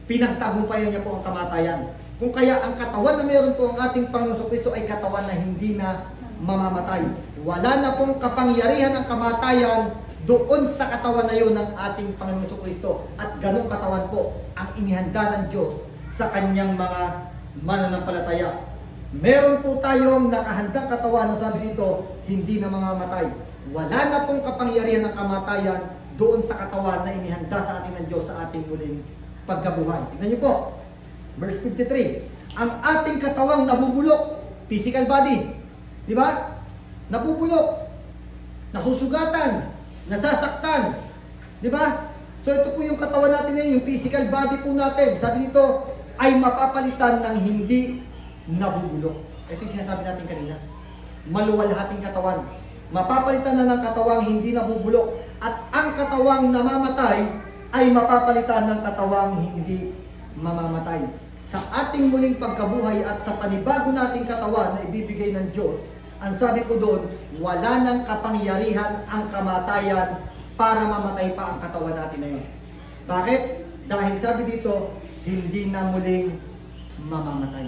A: pinagtagumpayan niya po ang kamatayan. Kung kaya ang katawan na meron po ang ating Panginoon Jesucristo ay katawan na hindi na mamamatay. Wala na pong kapangyarihan ng kamatayan doon sa katawan na yun ng ating Panginoon Jesucristo. At ganong katawan po ang inihanda ng Diyos sa kanyang mga mananampalataya. Meron po tayong nakahandang katawan na sabi dito, hindi na mamamatay. Wala na pong kapangyarihan ng kamatayan doon sa katawan na inihanda sa ating ng Diyos sa ating muling pagkabuhay. Tignan niyo po. Verse 53, ang ating katawang nabubulok, physical body, di ba? Nabubulok, nasusugatan, nasasaktan, di ba? So ito po yung katawan natin ngayon, yung physical body po natin. Sabi nito, ay mapapalitan ng hindi nabubulok. Ito yung sinasabi natin kanina. Maluwalhating katawan. Mapapalitan na ng katawang hindi nabubulok. At ang katawang namamatay ay mapapalitan ng katawang hindi mamamatay. Sa ating muling pagkabuhay at sa panibago nating katawan na ibibigay ng Diyos, ang sabi ko doon, wala nang kapangyarihan ang kamatayan para mamatay pa ang katawan natin na yun. Bakit? Dahil sabi dito, hindi na muling mamamatay.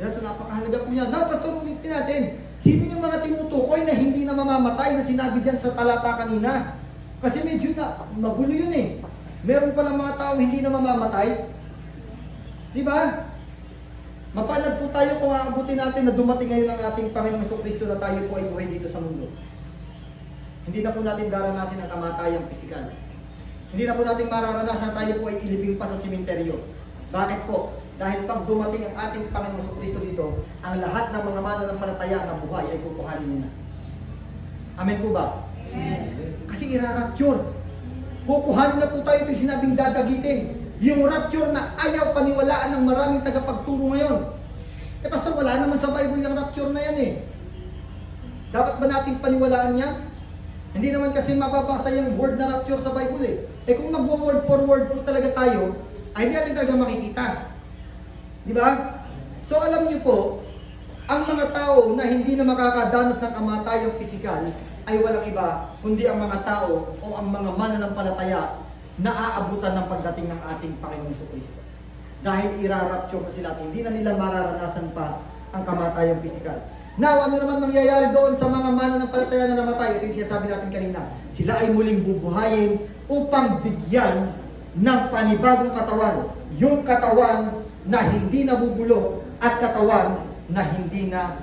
A: Kaya so napakahalaga po yan. Now, pastor, ulitin natin. Sino yung mga tinutukoy na hindi na mamamatay na sinabi dyan sa talata kanina? Kasi medyo na magulo yun eh. Meron palang mga tao hindi na mamamatay. Di ba? Mapalad po tayo kung aabutin natin na dumating ngayon ang ating Panginoong Jesucristo na tayo po ay buhay dito sa mundo. Hindi na po natin daranasin ang kamatayang pisikal. Hindi na po natin mararanasan na tayo po ay ilibing pa sa simenteryo. Bakit po? Dahil pag dumating ang ating Panginoong Jesucristo dito, ang lahat ng mga mananampalataya na buhay ay kukuhanin niya na. Amen po ba? Amen. Kasi irarapture. Kukuhanin na po tayo ito yung sinabing dadagitin. Yung rapture na ayaw paniwalaan ng maraming tagapagturo ngayon. Pastor, wala naman sa Bible yung rapture na yan eh. Dapat ba nating paniwalaan yan? Hindi naman kasi mababasa yung word na rapture sa Bible eh. Kung mag-word for word po talaga tayo, ay hindi natin talaga makikita. Di ba? So alam niyo po, ang mga tao na hindi na makakadanas ng kamatayang pisikal ay walang iba, kundi ang mga tao o ang mga mananampalataya na aabutan ng pagdating ng ating Panginoong Jesucristo. Dahil irarapture na sila at hindi na nila mararanasan pa ang kamatayang pisikal. Now, ano naman mangyayari doon sa mga mananampalataya na namatay? Ito yung sinasabi natin kanina. Sila ay muling bubuhayin upang bigyan ng panibagong katawan. Yung katawan na hindi nabubulok at katawan na hindi na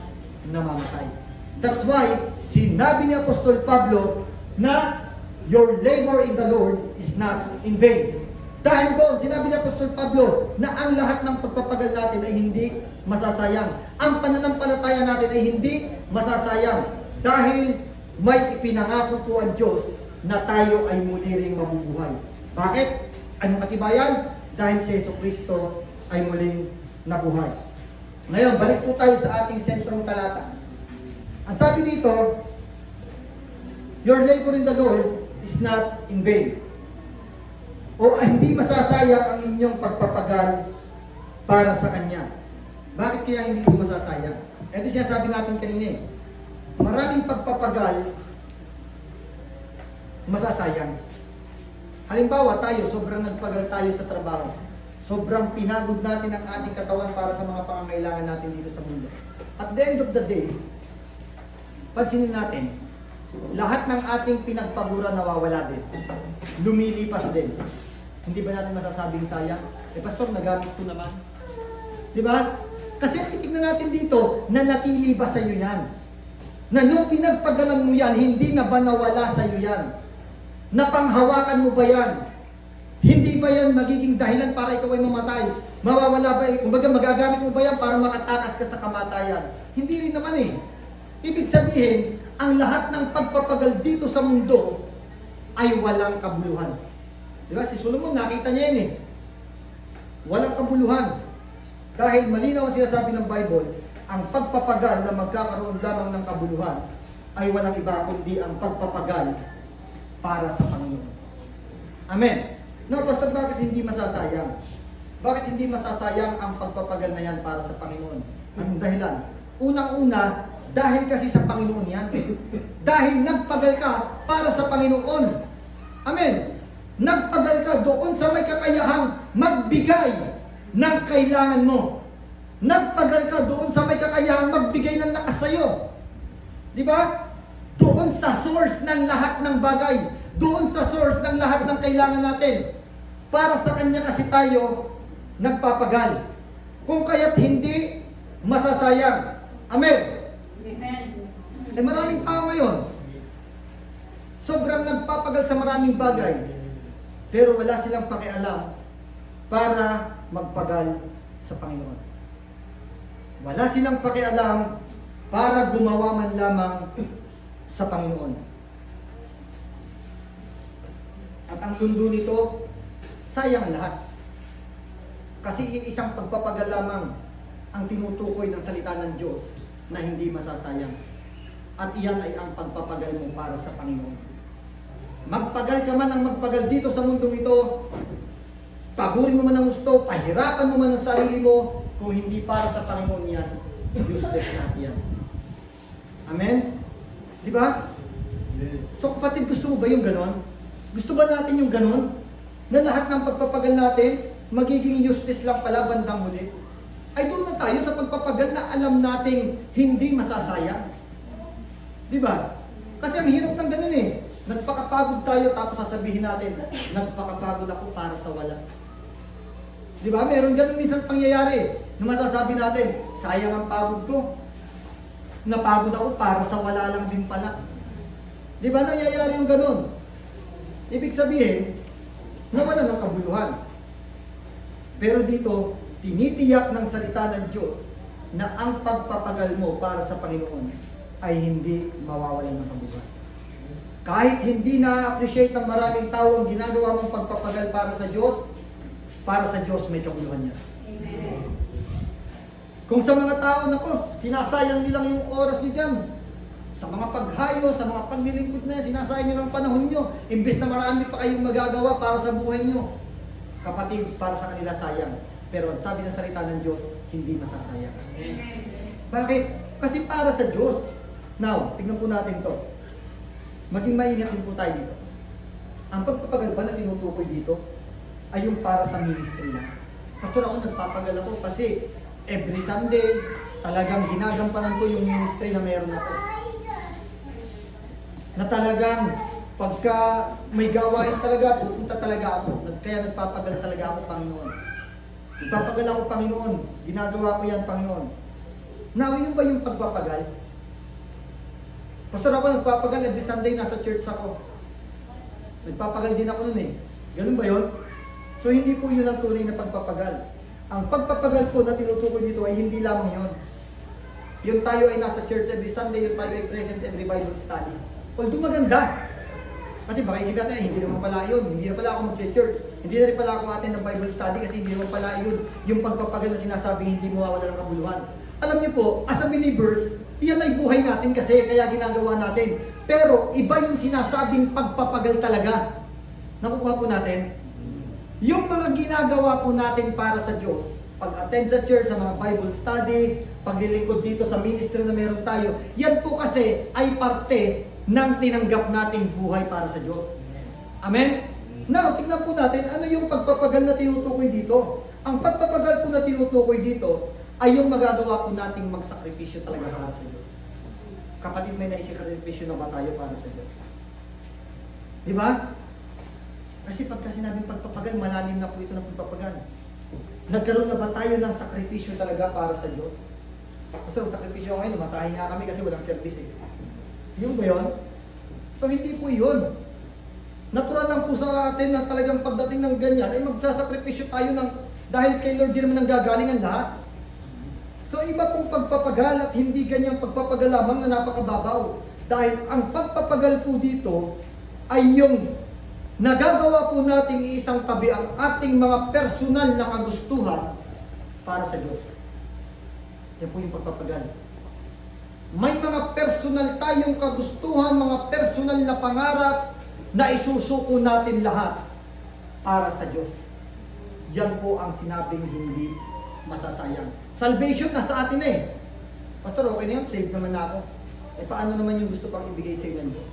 A: namamatay. That's why, sinabi ni Apostol Pablo na your labor in the Lord is not in vain. Dahil doon, sinabi ni Apostol Pablo na ang lahat ng pagpapagal natin ay hindi masasayang. Ang pananampalataya natin ay hindi masasayang. Dahil may ipinangako po ang Diyos na tayo ay muli ring mabubuhay. Bakit? Anong katibayan? Dahil si Jesucristo ay muling nabuhay. Ngayon, balik po tayo sa ating sentrong talata. Ang sabi dito, your labor in the Lord is not in vain. O hindi masasayang ang inyong pagpapagal para sa Kanya. Bakit kaya hindi ko masasayang? Ito siya sabi natin kanina eh. Maraming pagpapagal masasayang. Halimbawa tayo, sobrang nagpagal tayo sa trabaho. Sobrang pinagod natin ang ating katawan para sa mga pangangailangan natin dito sa mundo. At the end of the day, pansinin natin, lahat ng ating pinagpagura nawawala din. Lumilipas din. Hindi ba natin masasabing sayang? Pastor, nagamit ko naman. Di ba? Kasi titignan natin dito, na natili ba sa iyo yan? Na nung pinagpagalan mo yan, hindi na ba nawala sa iyo yan? Napanghawakan mo ba yan? Hindi ba yan magiging dahilan para ikaw ay mamatay? Mawawala ba? Kumbaga magagamit mo ba yan para makatakas ka sa kamatayan? Hindi rin naman eh. Ibig sabihin, ang lahat ng pagpapagal dito sa mundo ay walang kabuluhan. Di ba? Si Solomon, nakita niya yan eh. Walang kabuluhan. Dahil malinaw ang sinasabi ng Bible, ang pagpapagal na magkakaroon lamang ng kabuluhan ay walang iba kundi ang pagpapagal para sa Panginoon. Amen. No, basta bakit hindi masasayang? Bakit hindi masasayang ang pagpapagal na yan para sa Panginoon? Anong dahilan? Unang-una, dahil kasi sa Panginoon yan. Dahil nagpagal ka para sa Panginoon. Amen. Nagpagal ka doon sa may kakayahang magbigay ng kailangan mo. Nagpagal ka doon sa may kakayahang magbigay ng lakas sa'yo. Di ba? Doon sa source ng lahat ng bagay. Doon sa source ng lahat ng kailangan natin. Para sa Kanya kasi tayo nagpapagal. Kung kaya't hindi masasayang. Amen.
B: Amen.
A: Maraming tao ngayon, sobrang nagpapagal sa maraming bagay, pero wala silang pakialam para magpagal sa Panginoon. Wala silang pakialam para gumawa man lamang sa Panginoon. At ang lundo nito, sayang lahat. Kasi isang pagpapagal lamang ang tinutukoy ng salita ng Diyos na hindi masasayang. At iyan ay ang pagpapagal mo para sa Panginoon. Magpagal ka man ang magpagal dito sa mundong ito, pagurin mo man ang gusto, pahirapan mo man ang sarili mo, kung hindi para sa Panginoon yan, useless na yan. Amen? Di ba? So kapatid, gusto mo ba yung ganon? Gusto ba natin yung ganon? Na lahat ng pagpapagal natin, magiging useless lang pala bandang huli? Ay doon na tayo sa pagpapagal na alam nating hindi masasayang. Di ba? Kasi ang hirap ng ganun eh. Nagpakapagod tayo tapos sasabihin natin, nagpakapagod ako para sa wala. Di ba? Meron ganun minsan pangyayari na masasabi natin, sayang ang pagod ko. Napagod ako para sa wala lang din pala. Di ba nangyayari yung ganun? Ibig sabihin, nawala ng kabuluhan. Pero dito, tinitiyak ng salita ng Diyos na ang pagpapagal mo para sa Panginoon ay hindi mawawalan ng kabuluhan. Kahit hindi na-appreciate ng maraming tao ang ginagawa mong pagpapagal para sa Diyos, para sa Diyos may kabuluhan yan. Kung sa mga tao, nako, sinasayang nilang yung oras nyo dyan, sa mga paghayo, sa mga paglilingkod na yan, sinasayang nyo ng panahon nyo, imbes na marami pa kayong magagawa para sa buhay nyo. Kapatid, para sa kanila sayang. Pero sabi ng salita ng Diyos, hindi masasayang. Bakit? Kasi para sa Diyos. Now, tignan po natin to. Maging maingat din po tayo dito. Ang pagpapagal ba na tinutukoy dito ay yung para sa ministry na. Pastor, ako nagpapagal ako kasi every Sunday, talagang ginagampanan ko yung ministry na meron ako. Na talagang pagka may gawain talaga, pupunta talaga ako. Kaya nagpapagal talaga ako, Panginoon. Nagpapagal ako, Panginoon. Ginagawa ko yan, Panginoon. Now, yun ba yung pagpapagal? Pastor, ako nagpapagal every Sunday, nasa church ako. Nagpapagal din ako nun eh. Ganun ba yun? So, hindi po yun ang tunay na pagpapagal. Ang pagpapagal po na tinutukoy dito ay hindi lamang yun. Yung tayo ay nasa church every Sunday, yung tayo ay present every Bible study. Although maganda. Kasi baka isipin natin, hindi naman pala yun. Hindi na pala ako mag-church. Hindi na rin pala ako attend ng Bible study kasi hindi naman pala yun yung pagpapagal na sinasabing hindi mawawala ng kabuluhan. Alam niyo po, as a believers, yan ay buhay natin kasi kaya ginagawa natin. Pero iba yung sinasabing pagpapagal talaga. Nakukuha po natin? Yung mga ginagawa po natin para sa Diyos, pag-attend sa church, sa mga Bible study, paglilingkod dito sa ministry na meron tayo, yan po kasi ay parte ng tinanggap nating buhay para sa Diyos. Amen? Now, tignan po natin, ano yung pagpapagal na tinutukoy dito? Ang pagpapagal po na tinutukoy dito ay yung magagawa po nating magsakripisyo talaga para sa Diyos. Kapatid, may naisakripisyo na ba tayo para sa Diyos? Di ba? Kasi pagka sinabing pagpapagal, malalim na po ito ng pagpapagal. Nagkaroon na ba tayo ng sakripisyo talaga para sa Diyos? Kasi ang sakripisyo ngayon, matahin nga kami kasi walang service eh. Yung ba yun? So hindi po yun. Natural lang po sa atin na talagang pagdating ng ganyan ay magsasakripisyo tayo ng dahil kay Lord din naman ang gagaling ang lahat. So iba pong pagpapagal at hindi ganyang pagpapagal lamang na napakababaw. Dahil ang pagpapagal po dito ay yung nagagawa po nating iisang tabi ang ating mga personal na kagustuhan para sa Diyos. Yan po yung pagpapagal. May mga personal tayong kagustuhan, mga personal na pangarap na isusuko natin lahat para sa Diyos. Yan po ang sinabing hindi masasayang. Salvation nasa atin na eh. Pastor, okay na yun, saved naman na ako. Eh paano naman yung gusto pang ibigay sa inyo ng Diyos?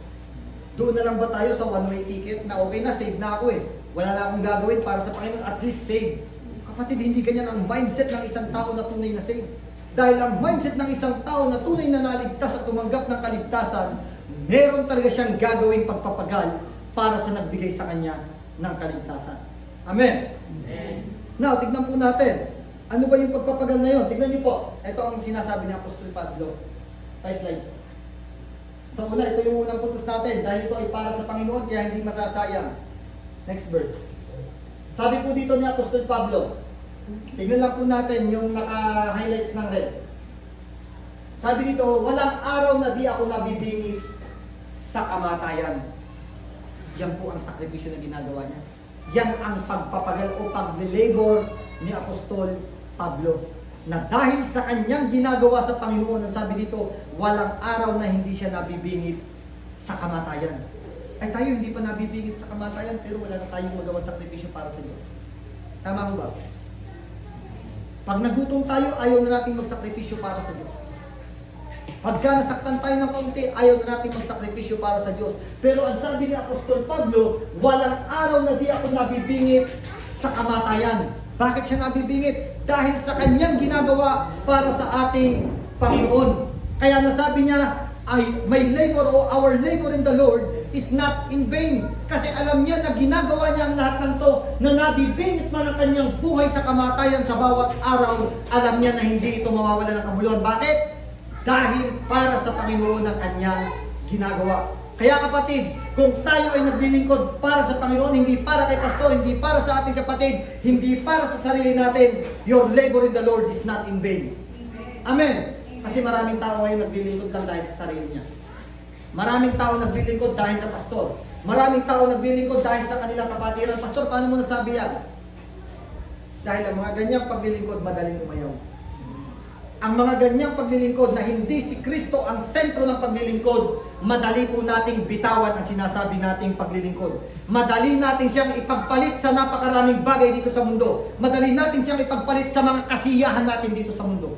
A: Doon na lang ba tayo sa one-way ticket na okay na, save na ako eh. Wala na akong gagawin para sa Panginoon, at least save. Kapatid, hindi ganyan ang mindset ng isang tao na tunay na save. Dahil ang mindset ng isang tao na tunay na naligtas at tumanggap ng kaligtasan, meron talaga siyang gagawing pagpapagal para sa nagbigay sa kanya ng kaligtasan. Amen? Amen. Now, tignan po natin. Ano ba yung pagpapagal na yun? Tignan niyo po. Ito ang sinasabi ni Apostol Pablo. Next slide. So una, ito yung unang puntos natin. Dahil ito ay para sa Panginoon, kaya hindi masasayang. Next verse. Sabi po dito ni Apostol Pablo, tignan lang po natin yung naka-highlights ng red. Sabi dito, walang araw na di ako nabibingit sa kamatayan. Yan po ang sakripisyo na ginagawa niya. Yan ang pagpapagal o pag-labor ni Apostol Pablo. Na dahil sa kanyang ginagawa sa Panginoon, ang sabi dito, walang araw na hindi siya nabibingit sa kamatayan. Ay tayo hindi pa nabibingit sa kamatayan, pero wala na tayong magawang sakripisyo para sa Diyos. Tama mo ba? Pag nagutom tayo, ayaw na natin magsakripisyo para sa Diyos. Pagka nasaktan tayo ng kaunti, ayaw na natin magsakripisyo para sa Diyos. Pero ang sabi ni Apostol Pablo, walang araw na di ako nabibingit sa kamatayan. Bakit siya nabibingit? Dahil sa kanyang ginagawa para sa ating Panginoon. Kaya nasabi niya, my labor o our labor in the Lord is not in vain. Kasi alam niya na ginagawa niya ang lahat ng to na nabibingit man ang kanyang buhay sa kamatayan sa bawat araw. Alam niya na hindi ito mawawala ng kabuluhan. Bakit? Dahil para sa Panginoon ang kanyang ginagawa. Kaya kapatid, kung tayo ay naglilingkod para sa Panginoon, hindi para kay pastor, hindi para sa ating kapatid, hindi para sa sarili natin, your labor in the Lord is not in vain. Amen. Kasi maraming tao ngayon naglilingkod lang dahil sa sarili niya. Maraming tao naglilingkod dahil sa pastor. Maraming tao naglilingkod dahil sa kanilang kapatiran. Pastor, paano mo nasabi yan? Dahil ang mga ganyang paglilingkod, madaling umayaw. Ang mga ganyang paglilingkod na hindi si Kristo ang sentro ng paglilingkod, madali po nating bitawan ang sinasabi nating paglilingkod. Madali natin siyang ipagpalit sa napakaraming bagay dito sa mundo. Madali natin siyang ipagpalit sa mga kasiyahan natin dito sa mundo.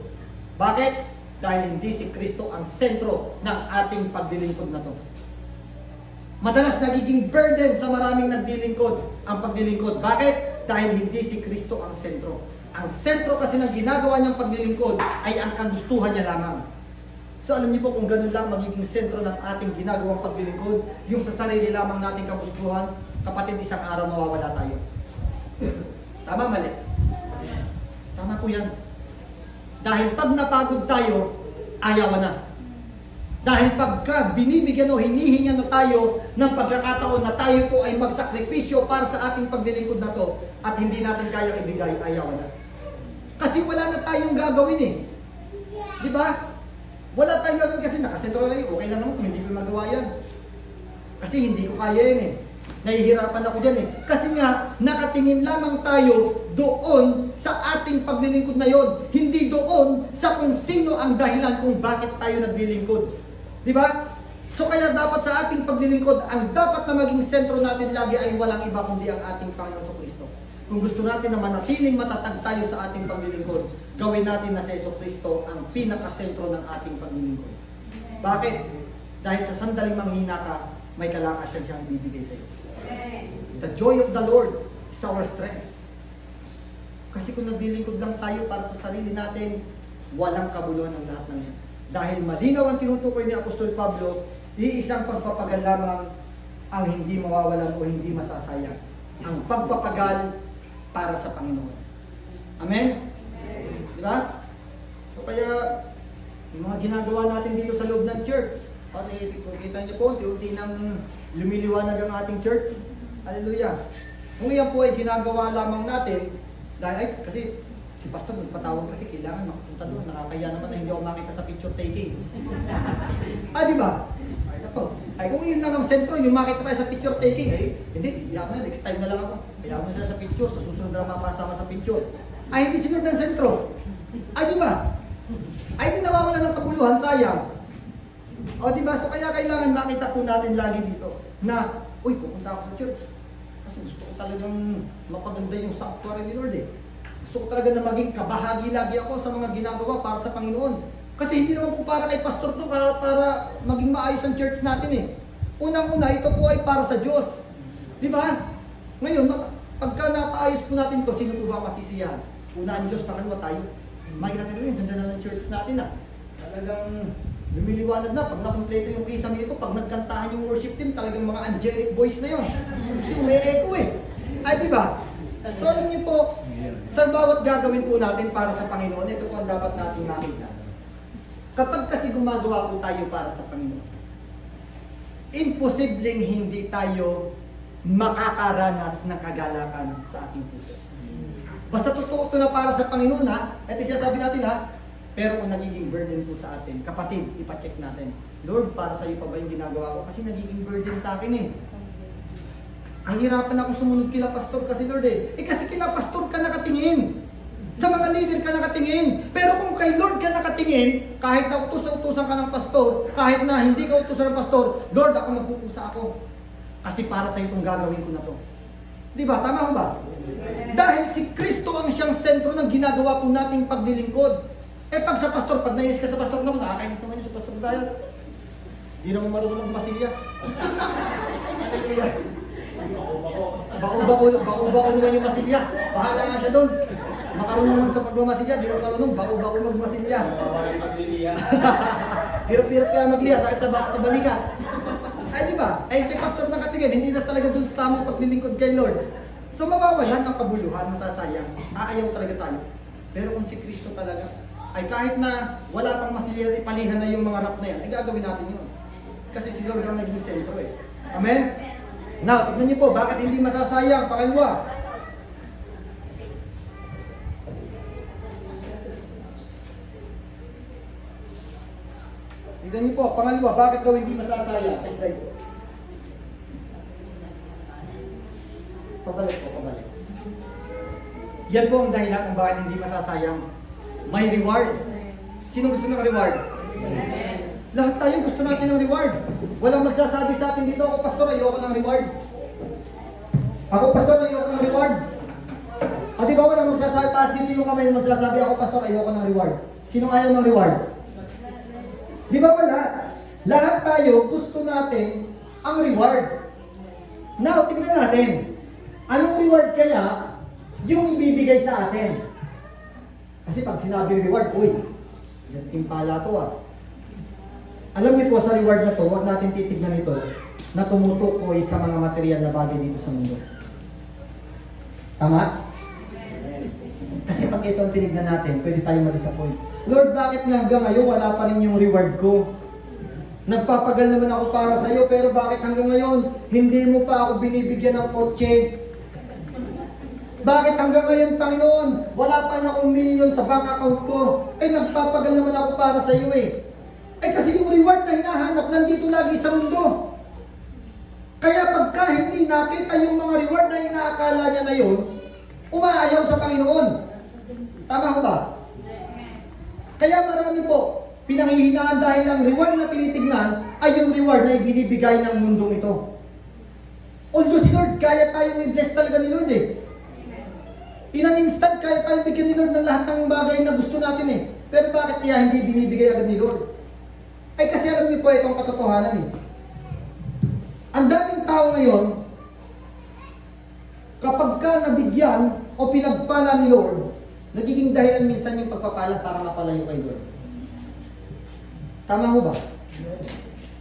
A: Bakit? Dahil hindi si Kristo ang sentro ng ating paglilingkod na to. Madalas nagiging burden sa maraming naglilingkod ang paglilingkod. Bakit? Dahil hindi si Kristo ang sentro. Ang sentro kasi ng ginagawa niyang paglilingkod ay ang kagustuhan niya lamang. So alam niyo po kung ganun lang magiging sentro ng ating ginagawang paglilingkod, yung sa sarili lamang nating kagustuhan, kapatid, isang araw mawawala tayo. Tama, mali? Tama po yan. Dahil pag napagod tayo, ayawan na. Dahil pagka binibigyan o hinihingan na tayo ng pagkakataon na tayo po ay magsakripisyo para sa ating paglilingkod na to at hindi natin kaya ibigay, ayaw na. Kasi wala na tayong gagawin eh. Di ba? Wala tayong gagawin kasi nakasentro na okay lang naman kung hindi ko magawa yan. Kasi hindi ko kaya yan eh. Nahihirapan ako dyan eh. Kasi nga, nakatingin lamang tayo doon sa ating paglilingkod na yon. Hindi doon sa kung sino ang dahilan kung bakit tayo naglilingkod. Di ba? So kaya dapat sa ating paglilingkod, ang dapat na maging sentro natin lagi ay walang iba kundi ang ating Panginoon Kristo. Kung gusto natin na manatiling matatag tayo sa ating paglilingkod, gawin natin na si Kristo ang pinakasentro ng ating paglilingkod. Bakit? Dahil sa sandaling manghina ka, may kalakas siyang bibigay sa iyo. The joy of the Lord is our strength. Kasi kung naglilingkod lang tayo para sa sarili natin, walang kabuluhan ang lahat ng yan. Dahil malinaw ang tinutukoy ni Apostol Pablo, iisang pagpapagal lamang ang hindi mawawalan o hindi masasayang. Ang pagpapagal para sa Panginoon. Amen? Di ba? So kaya, yung mga ginagawa natin dito sa loob ng church, kung kita niyo po, unti-unti nang lumiliwanag ang ating church. Hallelujah. Kung yan po ay ginagawa lamang natin, dahil kasi si Pastor nagpatawag kasi kailangan makapunta doon. Nakakaya naman na hindi ako makita sa picture taking. Di ba? Ay, nako. Ay, kung yun lang ang sentro, yung makita tayo sa picture taking, hindi, iyak na, next time na lang ako. Kaya mo siya sa picture, sa susunod na mapasama sa picture. Ay, hindi sinunod ng sentro. Di ba? Ay, hindi nawawala ng kabuluhan, sayang. Di ba? So, kaya kailangan makita po natin lagi dito na, pupunta ako sa church. Kasi gusto ko talagang mapaganda yung sanctuary ni Lord eh. Gusto ko talaga na maging kabahagi lagi ako sa mga ginagawa para sa Panginoon. Kasi hindi naman po para kay pastor to, para maging maayos ang church natin eh. Unang-una, ito po ay para sa Diyos. Di ba? Ngayon, pagka napaayos po natin ito, sino po ba masisiyahan? Una ang Diyos, pangalawa tayo. Makikita natin yung ganda na ng church natin ah. Talagang lumiliwanag na. Pag nakompleto yung kisame nito, pag nagkantahan yung worship team, talagang mga angelic voice na yun. Kasi umi-echo eh. Di ba? So alam niyo po, sa bawat gagawin po natin para sa Panginoon, ito po ang dapat natin nakita. Kapag kasi gumagawa po tayo para sa Panginoon, imposibleng hindi tayo makakaranas ng kagalakan sa ating puso. Basta totoo ito na para sa Panginoon ha, ito siya sabi natin ha, pero kung nagiging burden po sa atin, kapatid, ipacheck natin. Lord, para sa iyo pa ba yung ginagawa ko? Kasi nagiging burden sa akin eh. Ang hirapan ako sumunod kila pastor kasi Lord eh. Kasi kila pastor ka nakatingin. Sa mga leader ka nakatingin. Pero kung kay Lord ka nakatingin, kahit na utusan ka ng pastor, kahit na hindi ka utusan ng pastor, Lord, ako magpupusa ako. Kasi para sa itong gagawin ko na to. Di ba? Tama ba? Dahil si Kristo ang siyang sentro ng ginagawa po nating paglilingkod. Pag sa pastor, pag nainis ka sa pastor naman, nakakainis naman yung sa pastor Brian. Di naman marunong magmasilya. Bako-bako naman yung masilya. Bahala nga siya doon. Makarunong naman sa pagmamasilya, di naman marunong, bako-bako magmasilya. Hirap-hirap kaya magliya, sakit sa balika. Di ba? Kay pastor nakatingin, hindi na talaga doon sa tamang paglilingkod kay Lord. So mawawalan ang kabuluhan, masasayang, aayaw talaga tayo. Pero kung si Kristo talaga, ay kahit na wala pang masilya, ipalihan na yung mga rap na yan, ay gagawin natin yun. Kasi si Lord ang naging sentro eh. Amen? Now, tignan niyo po, bakit hindi masasayang? Pangalawa. Tignan niyo po, pangalawa, bakit daw hindi masasayang? Next slide po. Pabalik po, pabalik. Yan po ang dahilan kung bakit hindi masasayang. May reward. Sino gusto ng reward? Lahat tayo gusto natin ng rewards. Walang magsasabi sa atin dito, ako pastor, ayoko ng reward. Ako pastor, ayoko ng reward. Di ba walang magsasabi, taas dito yung kamay na magsasabi, ako pastor, ayoko ng reward. Sinong ayaw ng reward? Di ba wala? Lahat tayo gusto natin ang reward. Now, tingnan natin. Anong reward kaya yung ibibigay sa atin? Kasi pag sinabing reward, uy, timpala to ah. Alam niyo po sa reward na to, huwag natin titignan ito na tumutukoy sa mga material na bagay dito sa mundo. Tama? Kasi pag ito ang tinignan natin, pwede tayong ma-disappoint. Lord, bakit nga hanggang ngayon wala pa rin yung reward ko? Nagpapagal naman ako para sa iyo, pero bakit hanggang ngayon hindi mo pa ako binibigyan ng kotse? Bakit hanggang ngayon, Panginoon, wala pa rin akong million sa bank account ko? Nagpapagal naman ako para sa iyo eh. Kasi yung reward na hinahanap nandito lagi sa mundo. Kaya pagka hindi nakita yung mga reward na inaakala niya na yun, umaayaw sa Panginoon. Tama ho ba? Kaya marami po, pinanghihinaan dahil ang reward na tinitignan ay yung reward na ibinibigay ng mundong ito. Although si Lord, kaya tayong i-bless talaga ni Lord eh. In an instant, kaya tayong bigyan ni Lord ng lahat ng bagay na gusto natin eh. Pero bakit kaya hindi binibigay agad ni Lord? Kasi alam niyo po itong katotohanan eh. Ang daming tao ngayon, kapag ka nabigyan o pinagpala ni Lord, nagiging dahilan minsan yung pagpapala para mapalayo kay Lord. Tama ho ba?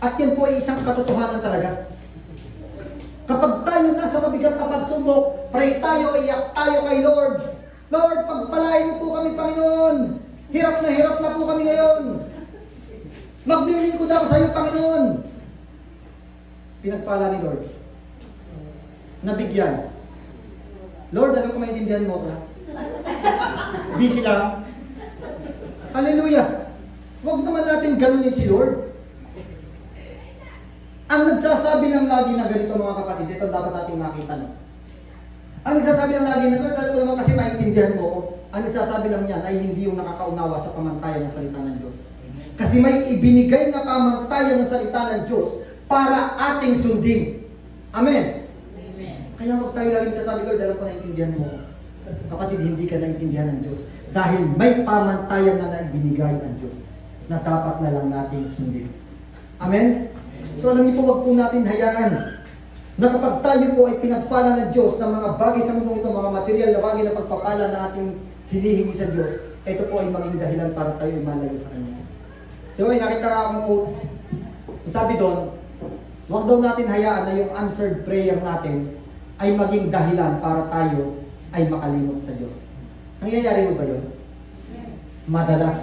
A: At yan po ay isang katotohanan talaga. Kapag tayo nasa mabigat na pagsubok, pray tayo, iyak tayo kay Lord. Lord, pagpalain mo po kami, Panginoon. Hirap na po kami ngayon. Maglilingkod ako sa iyo, Panginoon. Pinagpala ni Lord. Nabigyan. Lord, alam ko maintindihan mo ko. Busy lang. Hallelujah. Huwag naman natin ganunin si Lord. Ang nagsasabi lang lagi na ganito mga kapatid, ito dapat natin makita. No? Ang nagsasabi lang lagi na, Lord, alam ko naman kasi maintindihan mo ko. Ang nagsasabi lang niyan ay hindi yung nakakaunawa sa pamantayan ng salita ng Diyos. Kasi may ibinigay na pamantayan ng salita ng Diyos para ating sundin. Amen? Amen. Kaya huwag tayo laging sasabi, Lord, alam ko naintindihan mo. Kapatid, hindi ka naintindihan ng Diyos. Dahil may pamantayan na naibinigay ang Diyos na dapat na lang nating sundin. Amen? So alam niyo po, huwag po natin hayaan na kapag tayo po ay pinagpala ng Diyos ng mga bagay sa mundong ito, mga material na bagay na pagpapala na ating hinihingi sa Diyos, ito po ay maging dahilan para tayo ay malayo sa Kanya. Diba, nakita ka akong quotes. Sabi doon, huwag daw natin hayaan na yung answered prayer natin ay maging dahilan para tayo ay makalimot sa Diyos. Nangyayari mo ba yun? Madalas.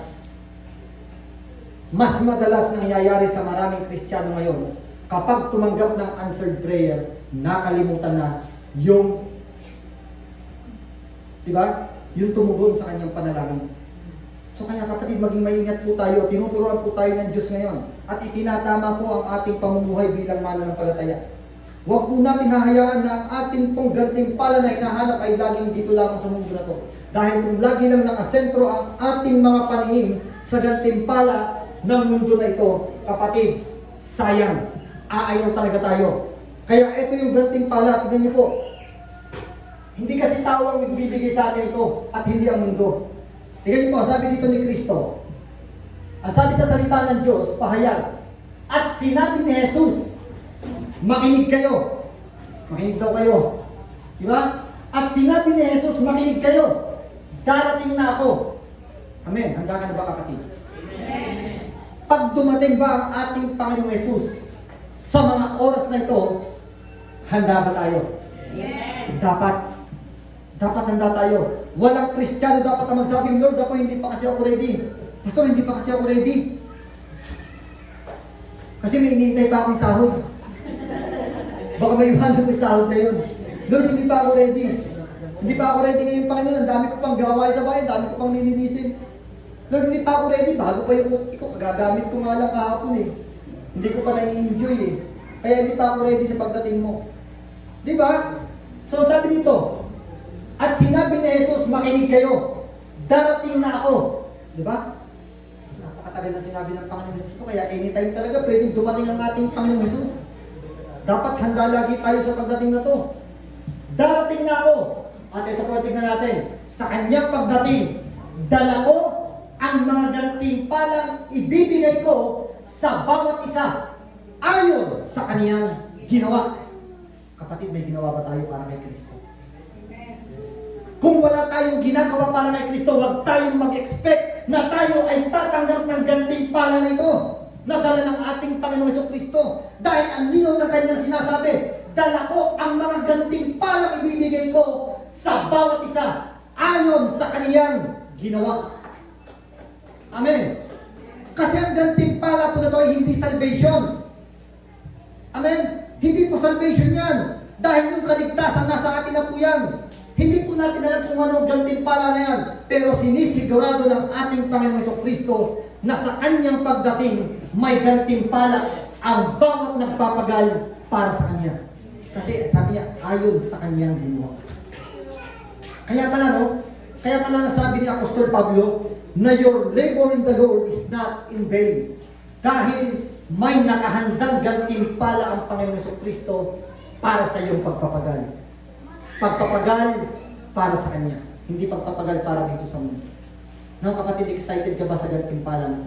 A: Mas madalas nangyayari sa maraming Kristiyano ngayon, kapag tumanggap ng answered prayer, nakalimutan na yung, diba? Yung tumugon sa kanyang panalangin. So kaya kapatid, maging maingat po tayo, tinuturuan po tayo ng Diyos ngayon, at itinatama po ang ating pamumuhay bilang mananampalataya. Huwag po natin hahayaan na ang ating pong gantimpala na hinahanap ay laging dito lamang sa mundo na to. Dahil kung lagi lang nakasentro ang ating mga paningin sa gantimpala ng mundo na ito, kapatid, sayang, aayaw talaga tayo. Kaya ito yung gantimpala, tignan niyo po. Hindi kasi tao ang magbibigay sa atin ito at hindi ang mundo. Tignan niyo po, sabi dito ni Kristo, ang sabi sa salita ng Diyos, pahayag, at sinabi ni Jesus, makinig kayo. Makinig daw kayo. Diba? At sinabi ni Jesus, makinig kayo. Darating na ako. Amen. Handa ka na ba kapatid? Amen. Pag dumating ba ang ating Panginoong Jesus sa mga oras na ito, handa ba tayo? Amen. Dapat handa tayo. Walang Kristiyano dapat ang magsabing, Lord, ako hindi pa kasi ako ready. Pastor, hindi pa kasi ako ready. Kasi may hinihintay pa akong sahod. Baka may iwanan yung sahod na yun. Lord, hindi pa ako ready. Hindi pa ako ready ngayon, Panginoon. Ang dami ko pang gawain sa bahay, ang dami ko pang nilinisin. Lord, hindi pa ako ready. Bago pa yung puti ko, gagamit ko nga lang kahapon eh. Hindi ko pa na-enjoy eh. Kaya hindi pa ako ready sa pagdating mo. Di ba? So sabi dito, At sinabi ni Jesus, makinig kayo, darating na ako. Di ba? Napakatagal na sinabi ng Panginoon Jesus ito, kaya anytime talaga pwedeng dumating ang ating Panginoon Jesus. Dapat handa lagi tayo sa pagdating na to. Darating na ako. At ito po, tignan natin. Sa kanyang pagdating, dala ko ang mga gantimpalang ibibigay ko sa bawat isa ayon sa kaniyang ginawa. Kapatid, may ginawa ba tayo para kay Kristo? Kung wala tayong ginagawa para kay Kristo, huwag tayong mag-expect na tayo ay tatanggap ng gantimpala na ito na dala ng ating Panginoong Jesucristo. Dahil ang linaw na kanyang sinasabi, dala ko ang mga gantimpalang ibibigay ko sa bawat isa ayon sa kaniyang ginawa. Amen. Kasi ang gantimpala po na ito ay hindi salvation. Amen. Hindi po salvation yan. Dahil yung kaligtasan nasa atin na po yan. Hindi po natin alam kung ano ang gantimpala na yan. Pero sinisigurado ng ating Panginoong Jesucristo na sa kanyang pagdating may gantimpala ang bawat nagpapagal para sa kanya. Kasi sabi niya, ayon sa kanyang ginawa. Kaya pala nasabi ni Apostol Pablo na your labor in the Lord is not in vain. Dahil may nakahandang gantimpala ang Panginoong Jesucristo para sa iyong pagpapagal. Pagpapagal para sa Kanya. Hindi pagpapagal para dito sa mundo. No, kapatid, excited ka ba sa gantimpala na?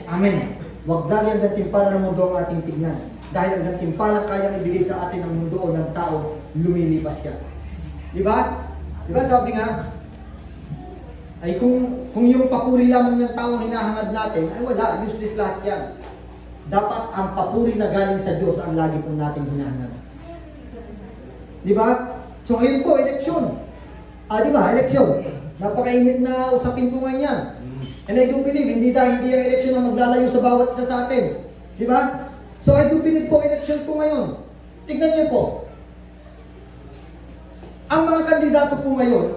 A: Amen. Huwag lang ang gantimpala ng mundo ang ating tignan. Dahil ang gantimpala kayang ibigay sa atin ng mundo o ng tao, lumilipas yan. Di ba? Di ba sabi nga, ay kung yung papuri lamang ng tao hinahangad natin, ay wala, useless lahat yan. Dapat ang papuri na galing sa Diyos ang lagi po natin hinahangad. Di ba? So ngayon po, eleksyon. Di ba? Eleksyon. Napakainit na usapin po ngayon yan. And I do believe, hindi ang eleksyon ang maglalayo sa bawat isa sa atin. Di ba? So I do believe po, eleksyon po ngayon. Tignan niyo po. Ang mga kandidato po ngayon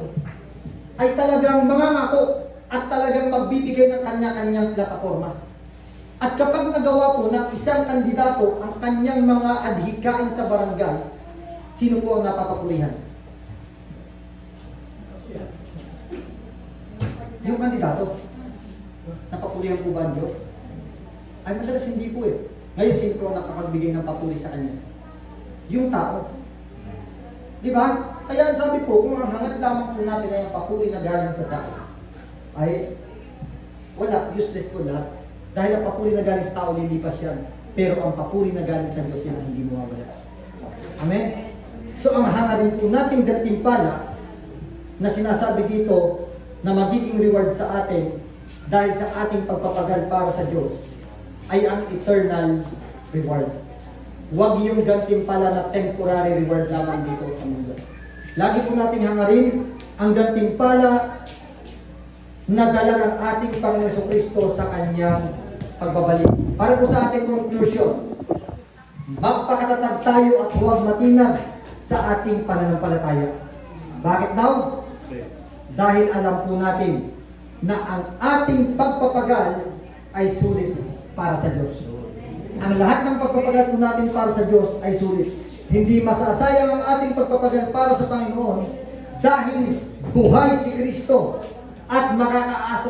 A: ay talagang mangangako at talagang magbibigay ng kanya-kanyang plataforma. At kapag nagawa po ng isang kandidato ang kanyang mga adhikain sa barangay, sino po ang napapapulihan? Yung kandidato. Napapulihan po ba ang Diyos? Ay madalas hindi po eh. Ngayon, sino po ang nakapagbigay ng papuri sa kanya? Yung tao. Di ba? Kaya sabi po, kung ang hangad lamang po natin ay ang papuri na galing sa tao, ay wala, useless po lahat. Dahil ang papuri na galing sa tao, lilipas yan. Pero ang papuri na galing sa Diyos, yan ang hindi mawawala. Amen? So ang hangarin po nating gantimpala na sinasabi dito na magiging reward sa atin dahil sa ating pagpapagal para sa Diyos ay ang eternal reward. Huwag yung gantimpala na temporary reward lamang dito sa mundo. Lagi po nating hangarin ang gantimpala na dala ng ating Panginoon Jesucristo sa kanyang pagbabalik. Para po sa ating conclusion, magpakatatag tayo at huwag matinag sa ating pananampalataya. Bakit daw? Dahil alam po natin na ang ating pagpapagal ay sulit para sa Diyos. Ang lahat ng pagpapagal po natin para sa Diyos ay sulit. Hindi masasayang ang ating pagpapagal para sa Panginoon dahil buhay si Kristo at makakaasa